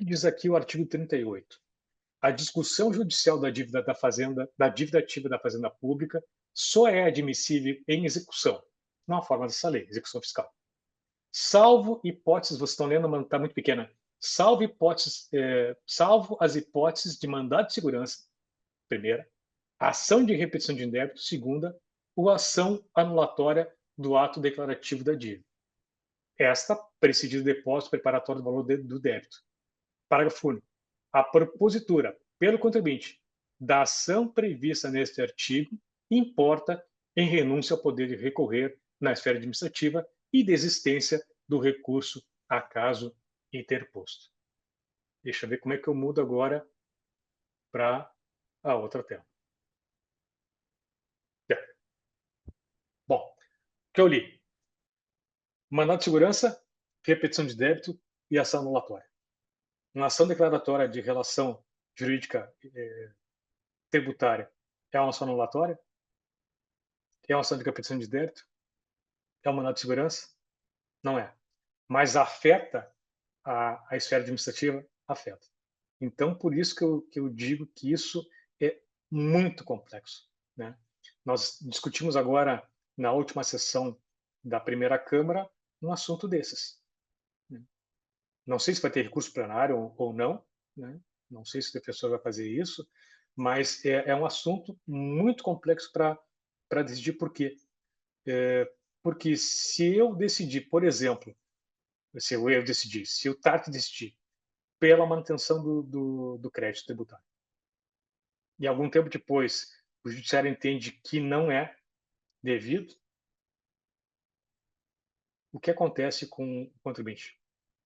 Diz aqui o artigo 38. A discussão judicial da dívida da Fazenda, da dívida ativa da Fazenda Pública, só é admissível em execução, na forma dessa lei, execução fiscal. Salvo hipóteses, vocês estão lendo, mas está muito pequena, salvo as hipóteses de mandado de segurança, primeira, ação de repetição de débito, segunda, ou ação anulatória do ato declarativo da dívida. Esta precede o depósito preparatório do valor do débito. Parágrafo único. A propositura pelo contribuinte da ação prevista neste artigo importa em renúncia ao poder de recorrer na esfera administrativa e desistência do recurso a caso interposto. Deixa eu ver como é que eu mudo agora para a outra tela. Bom, o que eu li? Mandado de segurança, repetição de débito e ação anulatória. Uma ação declaratória de relação jurídica tributária é uma ação anulatória? É uma ação de repetição de débito? É um mandado de segurança? Não é. Mas afeta a esfera administrativa? Afeta. Então, por isso que eu digo que isso é muito complexo, né? Nós discutimos agora, na última sessão da primeira Câmara, um assunto desses. Não sei se vai ter recurso plenário ou não, né? Não sei se o defensor vai fazer isso, mas é um assunto muito complexo para decidir por quê. Porque se eu decidir, por exemplo, se o TART decidir pela manutenção do crédito tributário, e algum tempo depois o judiciário entende que não é devido, o que acontece com o contribuinte,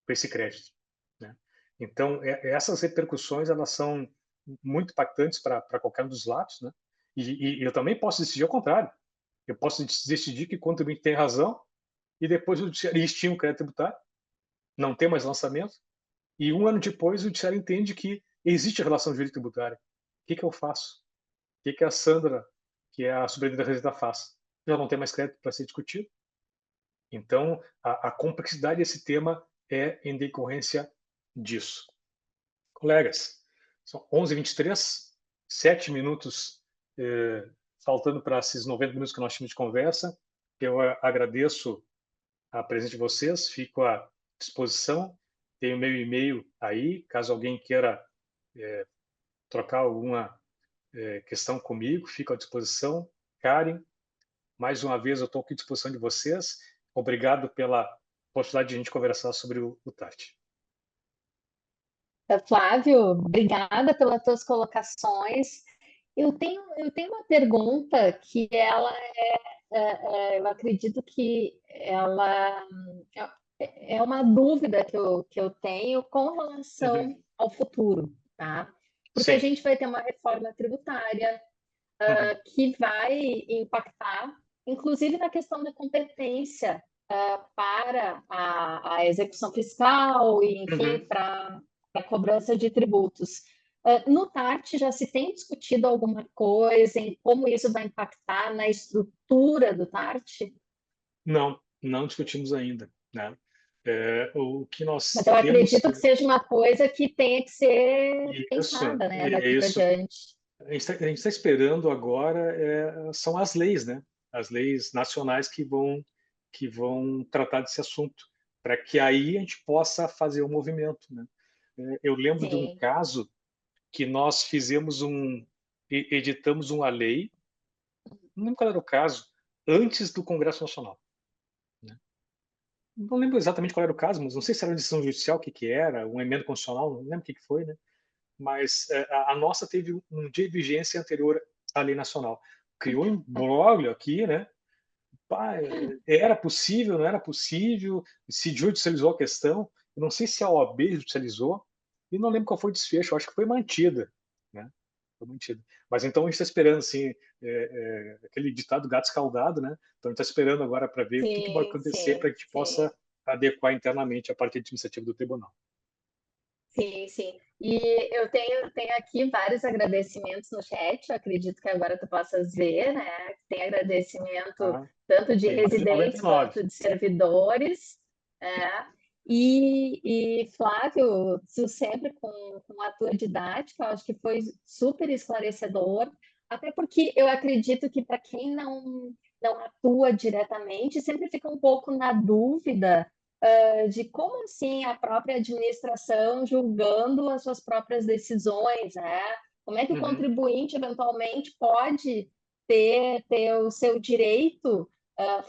com esse crédito, né? Então, essas repercussões elas são muito impactantes para qualquer um dos lados, né? E eu também posso decidir ao contrário. Eu posso decidir que o contribuinte tem razão e depois o judiciário extingue o crédito tributário, não tem mais lançamento, e um ano depois o judiciário entende que existe relação jurídica tributária. O que eu faço? O que a Sandra, que é a sobrinha da Rosita, faz? Já não tem mais crédito para ser discutido. Então, a complexidade desse tema é em decorrência disso. Colegas, são 11h23, 7 minutos faltando para esses 90 minutos que nós tínhamos de conversa. Eu agradeço a presença de vocês, fico à disposição. Tenho meu e-mail aí, caso alguém queira trocar alguma questão comigo, fico à disposição. Karen, mais uma vez eu estou aqui à disposição de vocês. Obrigado pela oportunidade de a gente conversar sobre o TART.
Flávio, obrigada pelas tuas colocações. Eu tenho uma pergunta que eu acredito que ela é uma dúvida que eu tenho com relação ao futuro, tá? Porque a
Sim.
gente vai ter uma reforma tributária que vai impactar, inclusive na questão da competência para a execução fiscal e, enfim, para a cobrança de tributos. No TART já se tem discutido alguma coisa em como isso vai impactar na estrutura do TART?
Não discutimos ainda, né? O que nós
Mas eu
temos...
acredito que seja uma coisa que tenha que ser
Isso,
pensada, né, daqui para diante.
A gente está esperando agora são as leis, né? As leis nacionais que vão tratar desse assunto, para que aí a gente possa fazer o movimento, né? Eu lembro de um caso que nós editamos uma lei, não lembro qual era o caso, antes do Congresso Nacional, né? Não lembro exatamente qual era o caso, mas não sei se era uma decisão judicial, o que era, uma emenda constitucional, não lembro o que foi, né? Mas a nossa teve um dia de vigência anterior à lei nacional. Criou um imbróglio aqui, né? Era possível, não era possível, se judicializou a questão. Eu não sei se a OAB judicializou, e não lembro qual foi o desfecho, eu acho que foi mantida, né? Foi mantida. Mas então a gente está esperando, assim, aquele ditado gato escaldado, né? Então a gente está esperando agora para ver o que vai acontecer para que a gente possa adequar internamente a parte administrativa do tribunal.
Sim, sim. E eu tenho aqui vários agradecimentos no chat, eu acredito que agora tu possas ver, né? Tem agradecimento tanto de residentes quanto de servidores. E Flávio, tu sempre com a tua didática, eu acho que foi super esclarecedor, até porque eu acredito que para quem não atua diretamente, sempre fica um pouco na dúvida de como assim a própria administração julgando as suas próprias decisões, né? Como é que o contribuinte eventualmente pode ter o seu direito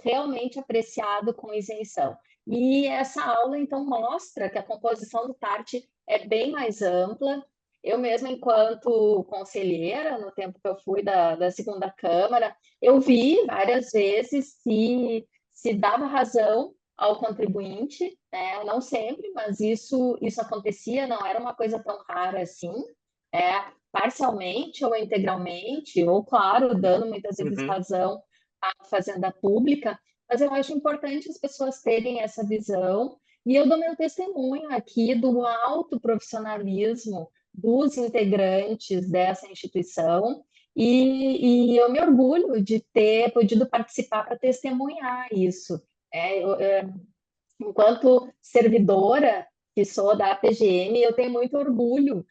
realmente apreciado com isenção? E essa aula, então, mostra que a composição do TART é bem mais ampla. Eu mesma, enquanto conselheira, no tempo que eu fui da segunda Câmara, eu vi várias vezes se dava razão ao contribuinte, né? Não sempre, mas isso acontecia, não era uma coisa tão rara assim, parcialmente ou integralmente, ou, claro, dando muitas vezes
Uhum.
razão à fazenda pública, mas eu acho importante as pessoas terem essa visão, e eu dou meu testemunho aqui do alto profissionalismo dos integrantes dessa instituição, e eu me orgulho de ter podido participar para testemunhar isso. Enquanto servidora que sou da PGM, eu tenho muito orgulho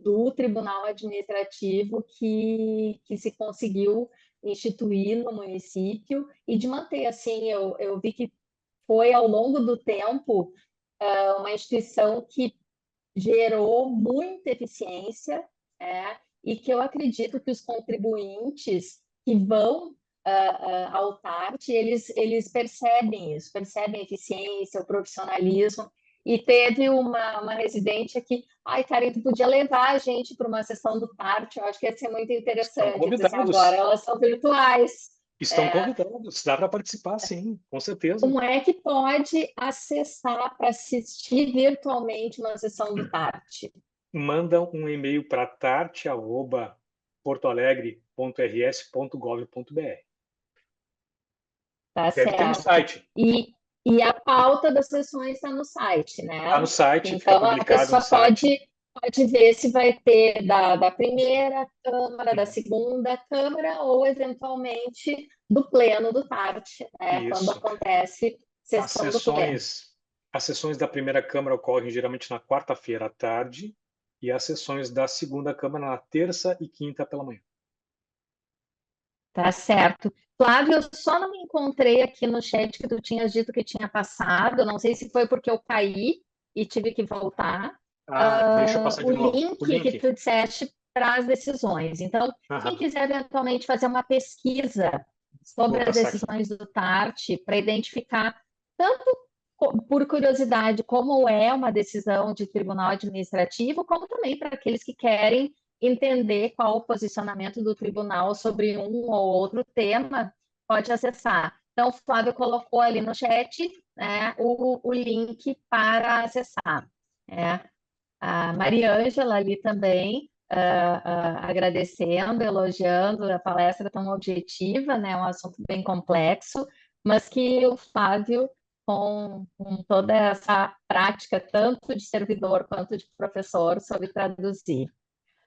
do Tribunal Administrativo que se conseguiu instituir no município e de manter, assim, eu vi que foi ao longo do tempo uma instituição que gerou muita eficiência, e que eu acredito que os contribuintes que vão ao TART, eles percebem isso, percebem a eficiência, o profissionalismo. E teve uma residente aqui, ai, Karen, tu podia levar a gente para uma sessão do TART, eu acho que ia ser muito
Estão
interessante. Eu disse assim, agora
convidados.
elas são virtuais.
Estão convidados. Dá para participar, sim, com certeza.
Como é que pode acessar para assistir virtualmente uma sessão do TART?
Mandam um e-mail para tart@portoalegre.rs.gov.br.
Tá
Deve ter no
certo.
site.
E a pauta das sessões está no site, né?
Está no site, fica
Então, a
publicado no
pessoa
site.
pode ver se vai ter da primeira Câmara, da segunda Câmara, ou, eventualmente, do Pleno do TART, né? Quando
Isso.
acontece
As
sessão do Pleno.
sessões da primeira Câmara ocorrem geralmente na quarta-feira à tarde e as sessões da segunda Câmara na terça e quinta pela manhã.
Tá certo. Flávio, eu só não me encontrei aqui no chat que tu tinhas dito que tinha passado, não sei se foi porque eu caí e tive que voltar.
Deixa eu passar de
O
novo.
link
O
que
link.
tu disseste para as decisões. Então, quem quiser eventualmente fazer uma pesquisa sobre
Vou
as
passar aqui.
decisões do TART, para identificar, tanto por curiosidade, como é uma decisão de tribunal administrativo, como também para aqueles que querem entender qual o posicionamento do tribunal sobre um ou outro tema, pode acessar. Então, o Flávio colocou ali no chat, né, o link para acessar. A Mariângela ali também, agradecendo, elogiando a palestra tão objetiva, né, um assunto bem complexo, mas que o Flávio, com toda essa prática, tanto de servidor quanto de professor, soube traduzir.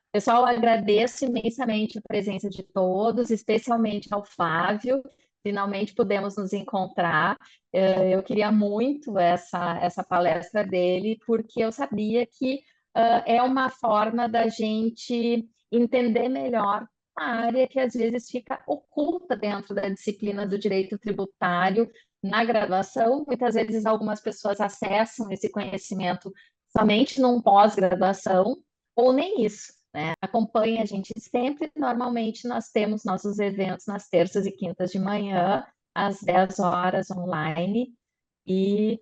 Pessoal, agradeço imensamente a presença de todos, especialmente ao Flávio. Finalmente pudemos nos encontrar. Eu queria muito essa palestra dele, porque eu sabia que é uma forma da gente entender melhor a área que às vezes fica oculta dentro da disciplina do direito tributário na graduação. Muitas vezes algumas pessoas acessam esse conhecimento somente num pós-graduação, ou nem isso. Acompanhe a gente sempre. Normalmente nós temos nossos eventos nas terças e quintas de manhã, às 10 horas online, e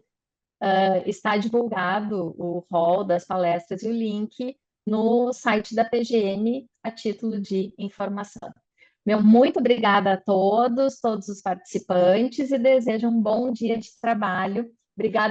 está divulgado o hall das palestras e o link no site da PGM a título de informação. Muito obrigada a todos os participantes, e desejo um bom dia de trabalho. Obrigada.